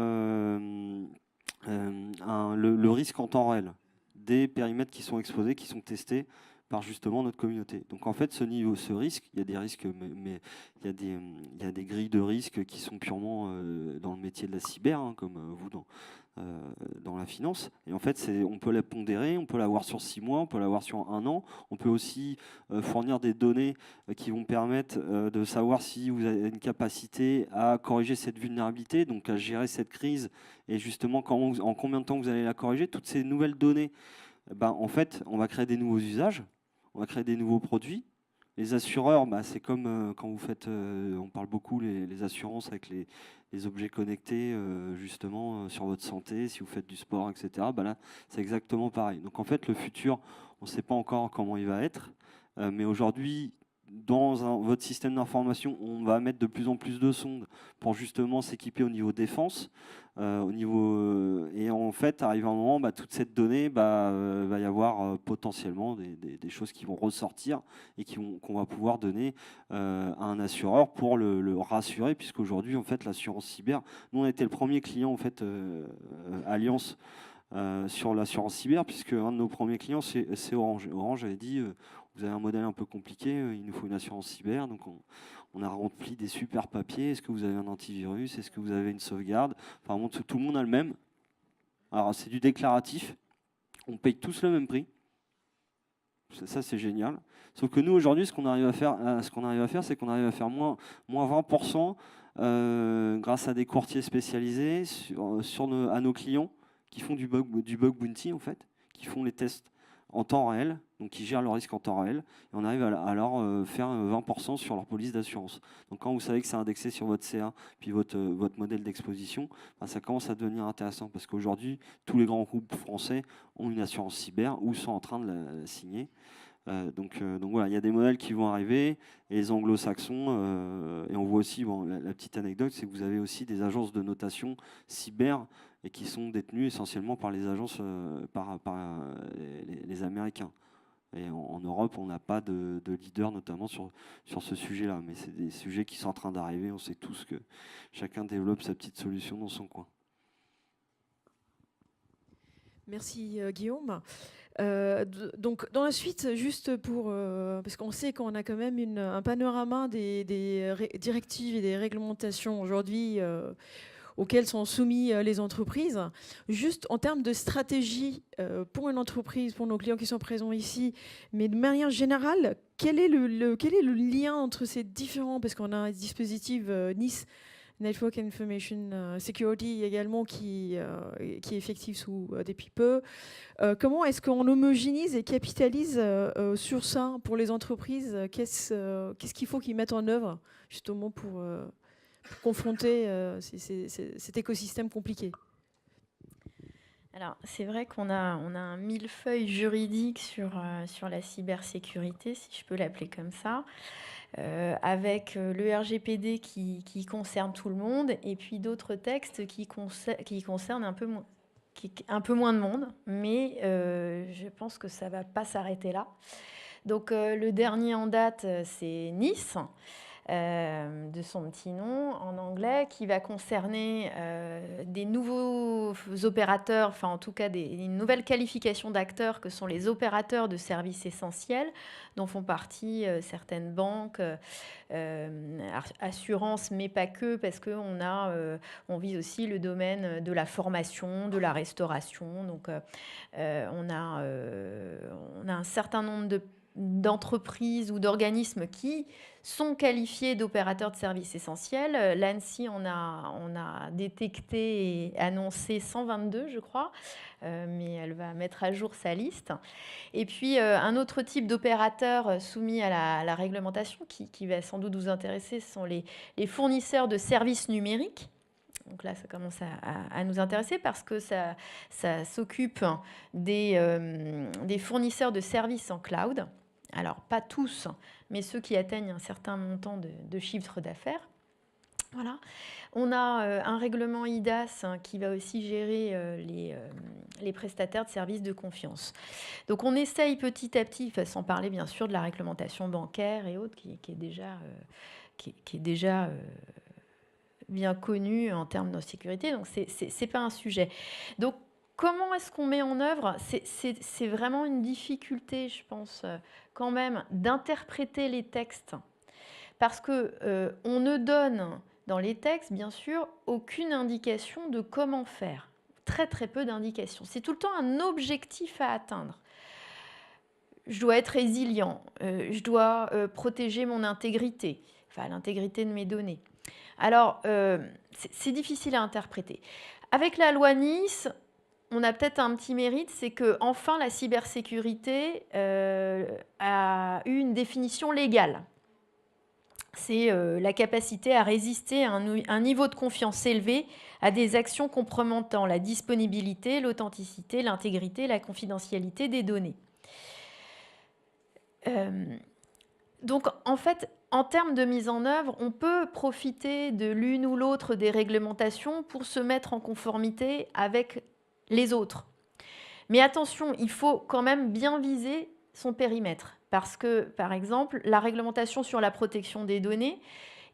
le risque en temps réel des périmètres qui sont exposés, qui sont testés par justement notre communauté. Donc en fait, ce risque, il y a des risques, mais il y a des grilles de risques qui sont purement dans le métier de la cyber, hein, comme vous dans la finance. Et en fait, on peut la pondérer, on peut l'avoir sur 6 mois, on peut l'avoir sur 1 an. On peut aussi fournir des données qui vont permettre de savoir si vous avez une capacité à corriger cette vulnérabilité, donc à gérer cette crise, et justement en combien de temps vous allez la corriger. Toutes ces nouvelles données, en fait, on va créer des nouveaux usages, on va créer des nouveaux produits. Les assureurs, c'est comme quand vous faites, on parle beaucoup les assurances avec les objets connectés, justement, sur votre santé, si vous faites du sport, etc. Là, c'est exactement pareil. Donc en fait, le futur, on ne sait pas encore comment il va être, mais aujourd'hui, dans votre système d'information, on va mettre de plus en plus de sondes pour justement s'équiper au niveau défense, et en fait, arrive un moment, toute cette donnée, va y avoir potentiellement des choses qui vont ressortir et qu'on va pouvoir donner à un assureur pour le rassurer, puisqu'aujourd'hui, en fait, l'assurance cyber, nous, on a été le premier client, en fait, Alliance, sur l'assurance cyber, puisque un de nos premiers clients, c'est Orange. Orange avait dit, vous avez un modèle un peu compliqué, il nous faut une assurance cyber, donc on a rempli des super papiers. Est-ce que vous avez un antivirus? Est-ce que vous avez une sauvegarde? Enfin, bon, tout le monde a le même. Alors, c'est du déclaratif. On paye tous le même prix. Ça, c'est génial. Sauf que nous, aujourd'hui, ce qu'on arrive à faire, c'est qu'on arrive à faire moins 20% grâce à des courtiers spécialisés à nos clients qui font du bug bounty, en fait, qui font les tests en temps réel, donc qui gèrent le risque en temps réel, et on arrive à leur faire 20% sur leur police d'assurance. Donc quand vous savez que c'est indexé sur votre CA, puis votre modèle d'exposition, ça commence à devenir intéressant, parce qu'aujourd'hui, tous les grands groupes français ont une assurance cyber ou sont en train de la signer. Donc voilà, il y a des modèles qui vont arriver, et les anglo-saxons, et on voit aussi, la petite anecdote, c'est que vous avez aussi des agences de notation cyber, et qui sont détenues essentiellement par les agences, par les Américains. Et en Europe, on n'a pas de leader, notamment sur ce sujet-là. Mais c'est des sujets qui sont en train d'arriver. On sait tous que chacun développe sa petite solution dans son coin. Merci Guillaume. Donc dans la suite, juste parce qu'on sait qu'on a quand même un panorama des directives et des réglementations aujourd'hui auxquelles sont soumis les entreprises. Juste en termes de stratégie pour une entreprise, pour nos clients qui sont présents ici, mais de manière générale, quel est le lien entre ces différents, parce qu'on a un dispositif NIS, Network Information Security également, qui est effectif depuis peu. Comment est-ce qu'on homogénise et capitalise sur ça pour les entreprises? Qu'est-ce qu'il faut qu'ils mettent en œuvre justement pour confronter cet écosystème compliqué? Alors, c'est vrai qu'on a un millefeuille juridique sur la cybersécurité, si je peux l'appeler comme ça, avec le RGPD qui concerne tout le monde, et puis d'autres textes qui concernent un peu moins de monde, mais je pense que ça ne va pas s'arrêter là. Donc, le dernier en date, c'est NIS. De son petit nom en anglais, qui va concerner des nouveaux opérateurs, enfin en tout cas une nouvelle qualification d'acteurs que sont les opérateurs de services essentiels, dont font partie certaines banques, assurances, mais pas que, parce qu'on vise aussi le domaine de la formation, de la restauration. Donc on a un certain nombre d'entreprises ou d'organismes qui sont qualifiés d'opérateurs de services essentiels. L'ANSSI on a détecté et annoncé 122, je crois, mais elle va mettre à jour sa liste. Et puis, un autre type d'opérateur soumis à la réglementation qui va sans doute vous intéresser, ce sont les fournisseurs de services numériques. Donc là, ça commence à nous intéresser parce que ça s'occupe des fournisseurs de services en cloud. Alors, pas tous, mais ceux qui atteignent un certain montant de chiffre d'affaires. Voilà. On a un règlement IDAS qui va aussi gérer les prestataires de services de confiance. Donc, on essaye petit à petit, sans parler bien sûr de la réglementation bancaire et autres, qui est déjà bien connue en termes de sécurité. Donc, c'est pas un sujet. Donc, comment est-ce qu'on met en œuvre ? C'est vraiment une difficulté, je pense, quand même, d'interpréter les textes. Parce que on ne donne dans les textes, bien sûr, aucune indication de comment faire. Très, très peu d'indications. C'est tout le temps un objectif à atteindre. Je dois être résilient. Je dois protéger mon intégrité, enfin l'intégrité de mes données. Alors, c'est difficile à interpréter. Avec la loi Nice, on a peut-être un petit mérite, c'est que enfin la cybersécurité a eu une définition légale. C'est la capacité à résister à un niveau de confiance élevé à des actions compromettant la disponibilité, l'authenticité, l'intégrité, la confidentialité des données. Donc, en fait, en termes de mise en œuvre, on peut profiter de l'une ou l'autre des réglementations pour se mettre en conformité avec les autres. Mais attention, il faut quand même bien viser son périmètre. Parce que, par exemple, la réglementation sur la protection des données,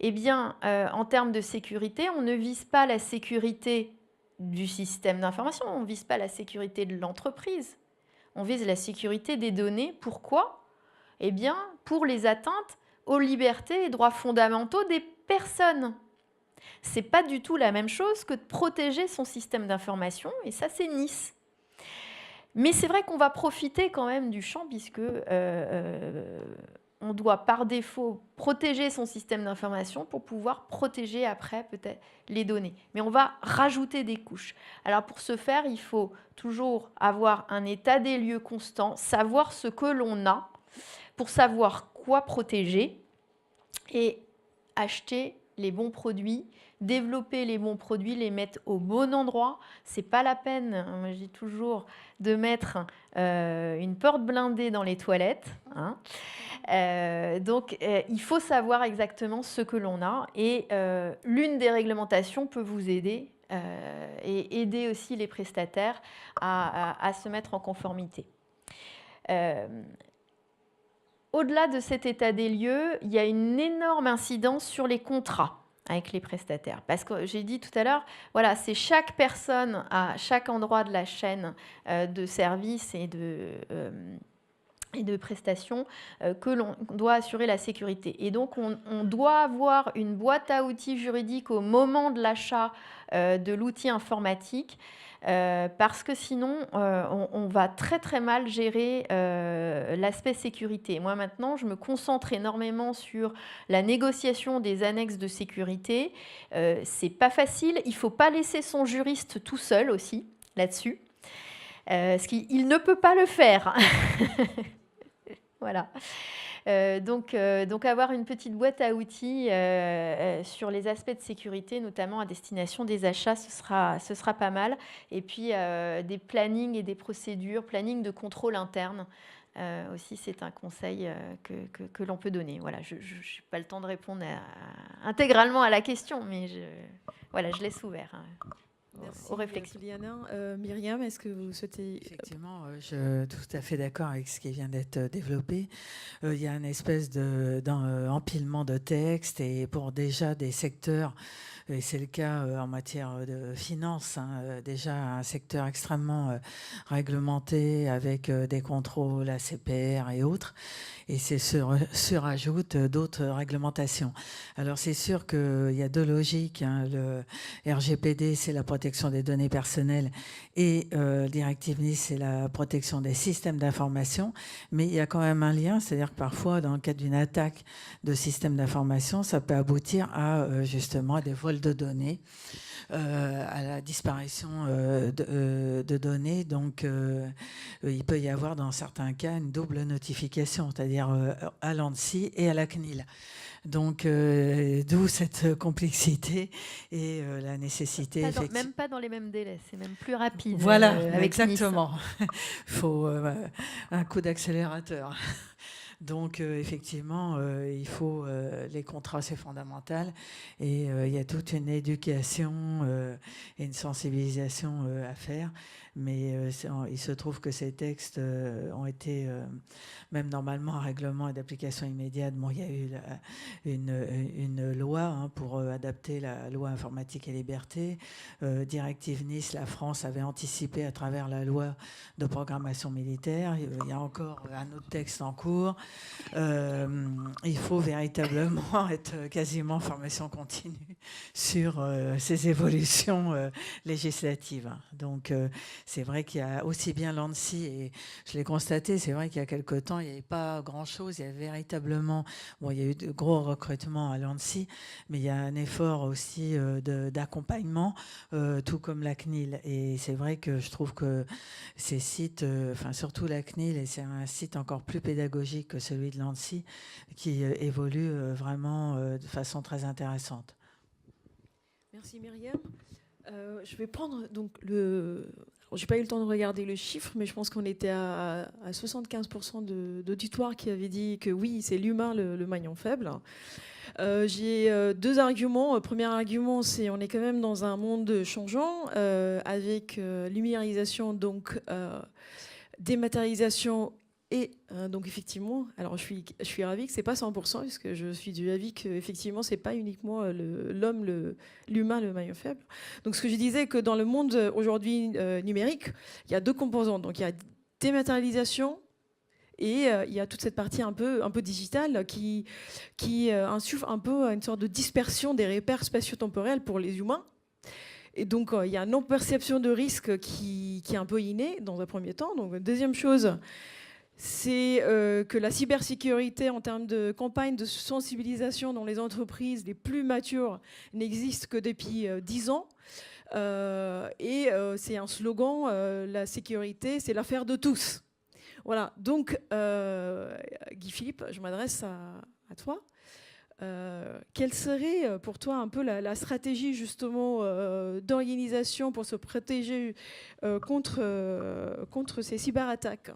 eh bien, en termes de sécurité, on ne vise pas la sécurité du système d'information, on ne vise pas la sécurité de l'entreprise, on vise la sécurité des données. Pourquoi ? Eh bien, pour les atteintes aux libertés et droits fondamentaux des personnes. Ce n'est pas du tout la même chose que de protéger son système d'information, et ça, c'est Nice. Mais c'est vrai qu'on va profiter quand même du champ, puisque on doit par défaut protéger son système d'information pour pouvoir protéger après peut-être les données. Mais on va rajouter des couches. Alors pour ce faire, il faut toujours avoir un état des lieux constant, savoir ce que l'on a, pour savoir quoi protéger et acheter les bons produits, développer les bons produits, les mettre au bon endroit. C'est pas la peine, moi je dis toujours, de mettre une porte blindée dans les toilettes. Hein. Donc il faut savoir exactement ce que l'on a, et l'une des réglementations peut vous aider et aider aussi les prestataires à se mettre en conformité. Au-delà de cet état des lieux, il y a une énorme incidence sur les contrats avec les prestataires. Parce que j'ai dit tout à l'heure, voilà, c'est chaque personne à chaque endroit de la chaîne de services et de prestations que l'on doit assurer la sécurité. Et donc, on doit avoir une boîte à outils juridique au moment de l'achat de l'outil informatique, parce que sinon, on va très très mal gérer l'aspect sécurité. Moi maintenant, je me concentre énormément sur la négociation des annexes de sécurité. C'est pas facile, il faut pas laisser son juriste tout seul aussi là-dessus, parce qu'il ne peut pas le faire. Voilà. Donc avoir une petite boîte à outils sur les aspects de sécurité, notamment à destination des achats, ce sera pas mal. Et puis des plannings et des procédures, planning de contrôle interne, aussi c'est un conseil que l'on peut donner. Voilà, je n'ai pas le temps de répondre intégralement à la question, mais je laisse ouvert. Merci, aux réflexions. Juliana. Myriam, est-ce que vous souhaitez... Effectivement, je suis tout à fait d'accord avec ce qui vient d'être développé. Il y a une espèce d'empilement de textes, et pour déjà des secteurs, et c'est le cas en matière de finance, hein, déjà un secteur extrêmement réglementé avec des contrôles ACPR et autres, et c'est se rajoutent d'autres réglementations. Alors c'est sûr qu'il y a deux logiques, hein. Le RGPD, c'est la protection protection des données personnelles et directive NIS, c'est la protection des systèmes d'information. Mais il y a quand même un lien, c'est-à-dire que parfois, dans le cadre d'une attaque de système d'information, ça peut aboutir à justement des vols de données, à la disparition de données. Donc, il peut y avoir dans certains cas une double notification, c'est-à-dire à l'ANSSI et à la CNIL. Donc, d'où cette complexité et la nécessité. Même pas dans les mêmes délais, c'est même plus rapide. Voilà, avec exactement. Il faut un coup d'accélérateur. Donc, effectivement, il faut les contrats, c'est fondamental. Et il y a toute une éducation et une sensibilisation à faire. Mais il se trouve que ces textes ont été, même normalement, un règlement et d'application immédiate. Bon, il y a eu une loi pour adapter la loi informatique et liberté. Directive Nice, la France avait anticipé à travers la loi de programmation militaire. Il y a encore un autre texte en cours. Il faut véritablement être quasiment en formation continue sur ces évolutions législatives. Donc, c'est vrai qu'il y a aussi bien l'ANSSI, et je l'ai constaté, c'est vrai qu'il y a quelque temps, il n'y avait pas grand-chose. Il y a véritablement, bon, il y a eu de gros recrutements à l'ANSSI, mais il y a un effort aussi d'accompagnement, tout comme la CNIL. Et c'est vrai que je trouve que ces sites, surtout la CNIL, et c'est un site encore plus pédagogique que celui de l'ANSSI, qui évolue vraiment de façon très intéressante. Merci Myriam. Je vais prendre donc j'ai pas eu le temps de regarder le chiffre, mais je pense qu'on était à 75% d'auditoire qui avait dit que oui, c'est l'humain le maillon faible. J'ai deux arguments. Premier argument, c'est on est quand même dans un monde changeant avec numérisation, donc dématérialisation. Et donc effectivement, alors je suis ravie que c'est pas 100%, puisque je suis du avis que effectivement c'est pas uniquement l'humain le maillon faible. Donc ce que je disais, que dans le monde aujourd'hui numérique, il y a deux composantes. Donc il y a dématérialisation et il y a toute cette partie un peu digitale qui insuffle un peu à une sorte de dispersion des repères spatio-temporels pour les humains. Et donc il y a une non-perception de risque qui est un peu innée dans un premier temps. Donc deuxième chose, c'est que la cybersécurité, en termes de campagne de sensibilisation dans les entreprises les plus matures, n'existe que depuis 10 ans. Et c'est un slogan, la sécurité, c'est l'affaire de tous. Voilà, donc Guy-Philippe, je m'adresse à toi. Quelle serait pour toi un peu la stratégie justement d'organisation pour se protéger contre ces cyberattaques ?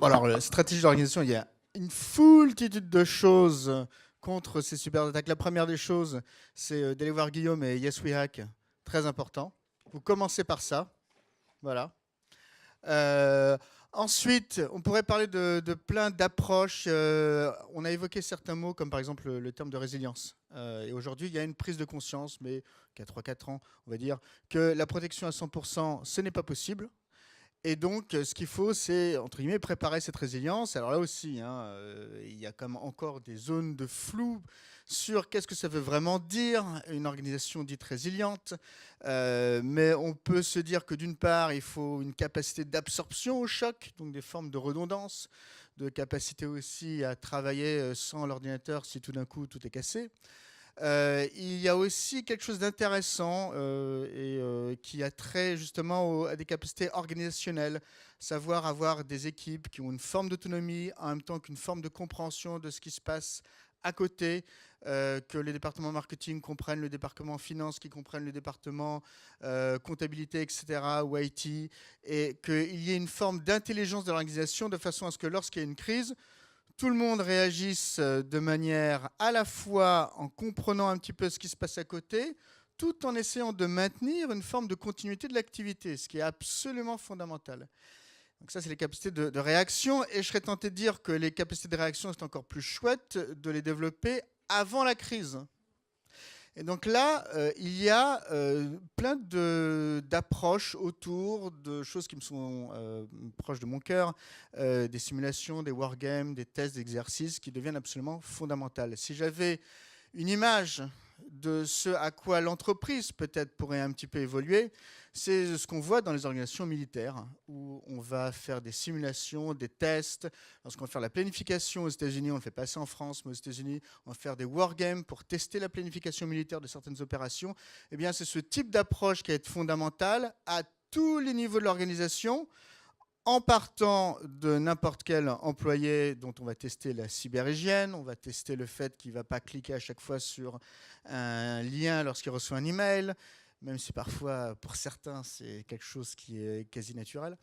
Alors, la stratégie d'organisation, il y a une foultitude de choses contre ces cyberattaques. La première des choses, c'est d'aller voir Guillaume et Yes We Hack, très important. Vous commencez par ça, voilà. Ensuite, on pourrait parler de plein d'approches. On a évoqué certains mots, comme par exemple le terme de résilience. Et aujourd'hui, il y a une prise de conscience, mais qu'à 3-4 ans, on va dire, que la protection à 100%, ce n'est pas possible. Et donc, ce qu'il faut, c'est, entre guillemets, préparer cette résilience. Alors là aussi, il y a quand même encore des zones de flou sur qu'est-ce que ça veut vraiment dire, une organisation dite résiliente. Mais on peut se dire que d'une part, il faut une capacité d'absorption au choc, donc des formes de redondance, de capacité aussi à travailler sans l'ordinateur si tout d'un coup tout est cassé. Il y a aussi quelque chose d'intéressant qui a trait justement à des capacités organisationnelles, savoir avoir des équipes qui ont une forme d'autonomie en même temps qu'une forme de compréhension de ce qui se passe à côté, que les départements marketing comprennent le département finance, qui comprennent le département comptabilité, etc., ou IT, et qu'il y ait une forme d'intelligence de l'organisation de façon à ce que lorsqu'il y a une crise, tout le monde réagisse de manière à la fois en comprenant un petit peu ce qui se passe à côté, tout en essayant de maintenir une forme de continuité de l'activité, ce qui est absolument fondamental. Donc ça, c'est les capacités de réaction. Et je serais tenté de dire que les capacités de réaction, c'est encore plus chouette de les développer avant la crise. Et donc là, il y a plein d'approches autour de choses qui me sont proches de mon cœur, des simulations, des wargames, des tests, des exercices qui deviennent absolument fondamentales. Si j'avais une image de ce à quoi l'entreprise peut-être pourrait un petit peu évoluer, c'est ce qu'on voit dans les organisations militaires, où on va faire des simulations, des tests. Lorsqu'on va faire la planification aux États-Unis, on ne le fait pas assez en France, mais aux États-Unis, on va faire des wargames pour tester la planification militaire de certaines opérations. Eh bien, c'est ce type d'approche qui va être fondamentale à tous les niveaux de l'organisation, en partant de n'importe quel employé dont on va tester la cyberhygiène, on va tester le fait qu'il ne va pas cliquer à chaque fois sur un lien lorsqu'il reçoit un email, même si parfois, pour certains, c'est quelque chose qui est quasi naturel,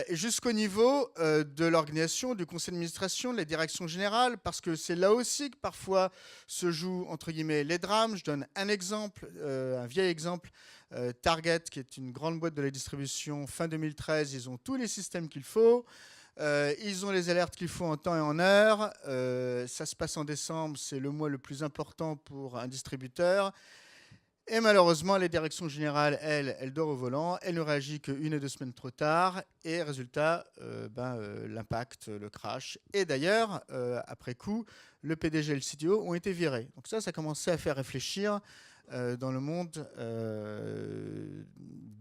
et jusqu'au niveau de l'organisation, du conseil d'administration, de la direction générale, parce que c'est là aussi que parfois se jouent, entre guillemets, les drames. Je donne un exemple, un vieil exemple. Target, qui est une grande boîte de la distribution, fin 2013, ils ont tous les systèmes qu'il faut. Ils ont les alertes qu'il faut en temps et en heure. Ça se passe en décembre, c'est le mois le plus important pour un distributeur. Et malheureusement, la direction générale, elle dort au volant. Elle ne réagit qu'une et 2 semaines trop tard. Et résultat, l'impact, le crash. Et d'ailleurs, après coup, le PDG et le CTO ont été virés. Donc ça commençait à faire réfléchir dans le monde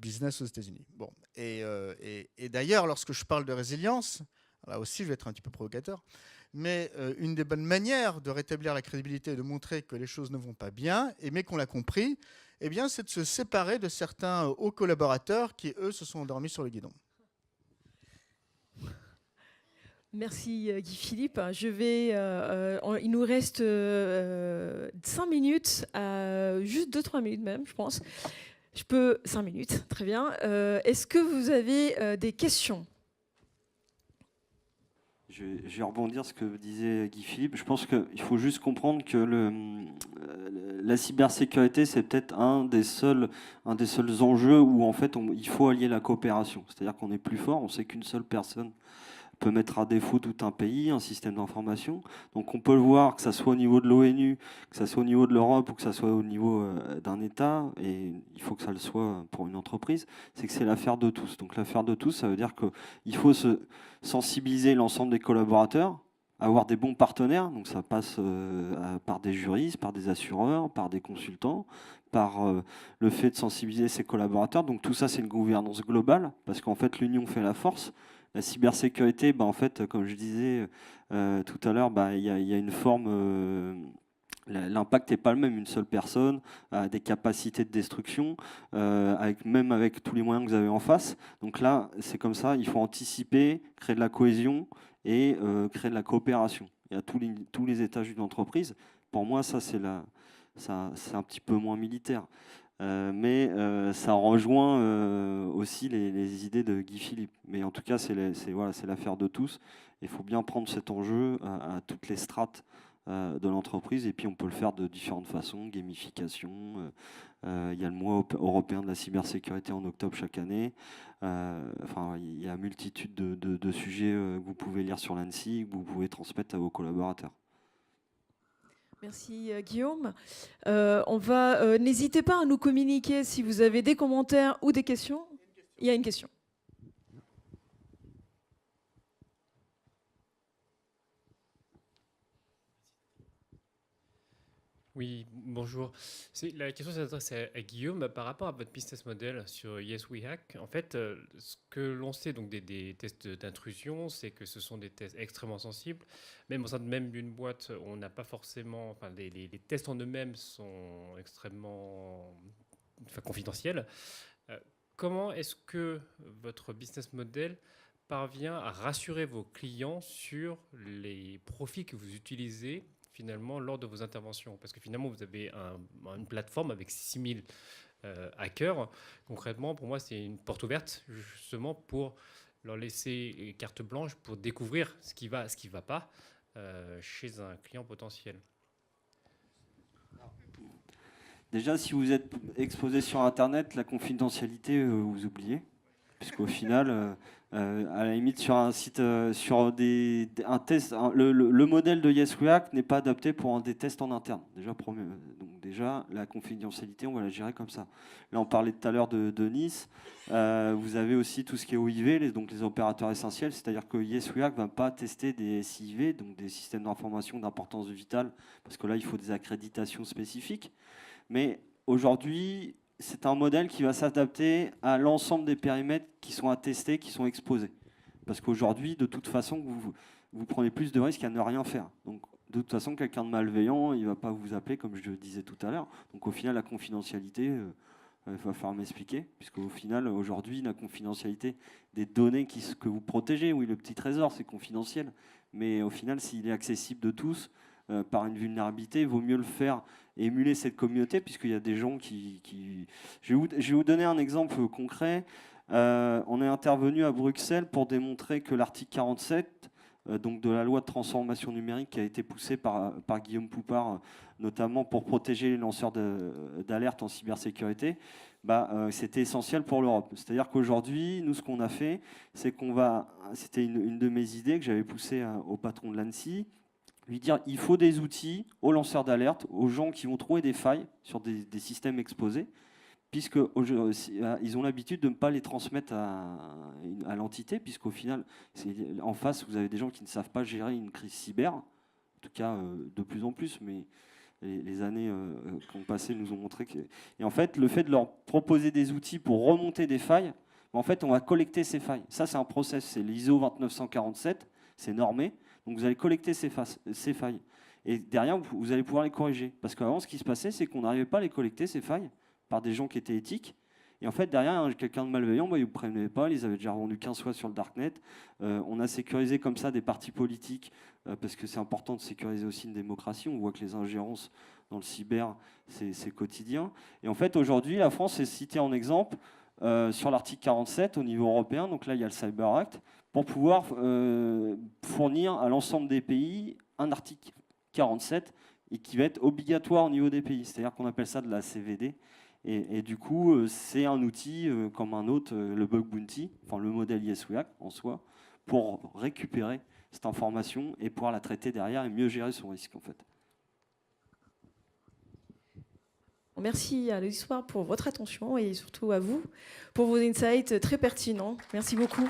business aux États-Unis. Bon. Et d'ailleurs, lorsque je parle de résilience, là aussi, je vais être un petit peu provocateur, mais une des bonnes manières de rétablir la crédibilité et de montrer que les choses ne vont pas bien, mais qu'on l'a compris, eh bien, c'est de se séparer de certains hauts collaborateurs qui, eux, se sont endormis sur le guidon. Merci Guy-Philippe. Il nous reste 5 minutes, juste 2-3 minutes même, je pense. 5 minutes, très bien. Est-ce que vous avez des questions ? Je vais rebondir sur ce que disait Guy-Philippe. Je pense qu'il faut juste comprendre que la cybersécurité, c'est peut-être un des seuls enjeux où en fait il faut allier la coopération. C'est-à-dire qu'on est plus fort, on sait qu'une seule personne peut mettre à défaut tout un pays, un système d'information. Donc on peut le voir, que ça soit au niveau de l'ONU, que ça soit au niveau de l'Europe ou que ça soit au niveau d'un État, et il faut que ça le soit pour une entreprise, c'est que c'est l'affaire de tous. Donc l'affaire de tous, ça veut dire qu'il faut se sensibiliser l'ensemble des collaborateurs, avoir des bons partenaires, donc ça passe par des juristes, par des assureurs, par des consultants, par le fait de sensibiliser ses collaborateurs. Donc tout ça, c'est une gouvernance globale, parce qu'en fait, l'union fait la force. La cybersécurité, en fait, comme je disais tout à l'heure, il y a une forme... L'impact n'est pas le même. Une seule personne a des capacités de destruction, même avec tous les moyens que vous avez en face. Donc là, c'est comme ça, il faut anticiper, créer de la cohésion et créer de la coopération. Et à tous les étages d'une entreprise, pour moi, ça, c'est un petit peu moins militaire. Mais ça rejoint aussi les idées de Guy-Philippe. Mais en tout cas, c'est l'affaire de tous. Il faut bien prendre cet enjeu à toutes les strates de l'entreprise. Et puis, on peut le faire de différentes façons. Gamification. Il y a le mois européen de la cybersécurité en octobre chaque année. Il y a une multitude de sujets que vous pouvez lire sur l'ANSSI, que vous pouvez transmettre à vos collaborateurs. Merci Guillaume. N'hésitez pas à nous communiquer si vous avez des commentaires ou des questions. Il y a une question. Oui, bonjour. La question s'adresse à Guillaume par rapport à votre business model sur Yes We Hack. En fait, ce que l'on sait donc des tests d'intrusion, c'est que ce sont des tests extrêmement sensibles. Même au sein d'une boîte, on n'a pas forcément, les tests en eux-mêmes sont extrêmement confidentiels. Comment est-ce que votre business model parvient à rassurer vos clients sur les profils que vous utilisez finalement lors de vos interventions? Parce que finalement, vous avez une plateforme avec 6000 hackers. Concrètement, pour moi, c'est une porte ouverte justement pour leur laisser carte blanche pour découvrir ce qui va pas chez un client potentiel. Déjà, si vous êtes exposé sur Internet, la confidentialité, vous oubliez. Puisqu'au final, à la limite, sur un site, sur un test, le modèle de Yes We Hack n'est pas adapté pour des tests en interne. Déjà, donc déjà, la confidentialité, on va la gérer comme ça. Là, on parlait tout à l'heure de Nice. Vous avez aussi tout ce qui est OIV, donc les opérateurs essentiels, c'est-à-dire que Yes We Hack ne va pas tester des SIV, donc des systèmes d'information d'importance vitale, parce que là, il faut des accréditations spécifiques. Mais aujourd'hui, c'est un modèle qui va s'adapter à l'ensemble des périmètres qui sont attestés, qui sont exposés. Parce qu'aujourd'hui, de toute façon, vous prenez plus de risques à ne rien faire. Donc, de toute façon, quelqu'un de malveillant, il ne va pas vous appeler, comme je le disais tout à l'heure. Donc, au final, la confidentialité, il va falloir m'expliquer. Puisqu'au final, aujourd'hui, la confidentialité des données que vous protégez, oui, le petit trésor, c'est confidentiel. Mais au final, s'il est accessible de tous, par une vulnérabilité, il vaut mieux le faire et émuler cette communauté, puisqu'il y a des gens qui... Je vais vous donner un exemple concret. On est intervenu à Bruxelles pour démontrer que l'article 47, donc de la loi de transformation numérique qui a été poussée par Guillaume Poupard, notamment pour protéger les lanceurs d'alerte en cybersécurité, c'était essentiel pour l'Europe. C'est-à-dire qu'aujourd'hui, nous, ce qu'on a fait, c'est c'était une de mes idées que j'avais poussée au patron de l'ANSSI, lui dire il faut des outils aux lanceurs d'alerte, aux gens qui vont trouver des failles sur des systèmes exposés, puisqu'ils ont l'habitude de ne pas les transmettre à l'entité, puisqu'au final, en face, vous avez des gens qui ne savent pas gérer une crise cyber, en tout cas de plus en plus, mais les années qui ont passé nous ont montré que... Et en fait, le fait de leur proposer des outils pour remonter des failles, en fait, on va collecter ces failles. Ça, c'est un process, c'est l'ISO 29947, c'est normé. Donc vous allez collecter ces failles. Et derrière, vous allez pouvoir les corriger. Parce qu'avant, ce qui se passait, c'est qu'on n'arrivait pas à les collecter, ces failles, par des gens qui étaient éthiques. Et en fait, derrière, quelqu'un de malveillant, ils ne vous prenaient pas, ils avaient déjà revendu 15 fois sur le Darknet. On a sécurisé comme ça des partis politiques, parce que c'est important de sécuriser aussi une démocratie. On voit que les ingérences dans le cyber, c'est quotidien. Et en fait, aujourd'hui, la France est citée en exemple sur l'article 47 au niveau européen. Donc là, il y a le Cyber Act, pour pouvoir fournir à l'ensemble des pays un article 47 et qui va être obligatoire au niveau des pays. C'est-à-dire qu'on appelle ça de la CVD. Et du coup, c'est un outil comme un autre, le bug bounty, enfin le modèle Yes We Hack en soi, pour récupérer cette information et pouvoir la traiter derrière et mieux gérer son risque en fait. Merci à l'auditoire pour votre attention et surtout à vous pour vos insights très pertinents. Merci beaucoup.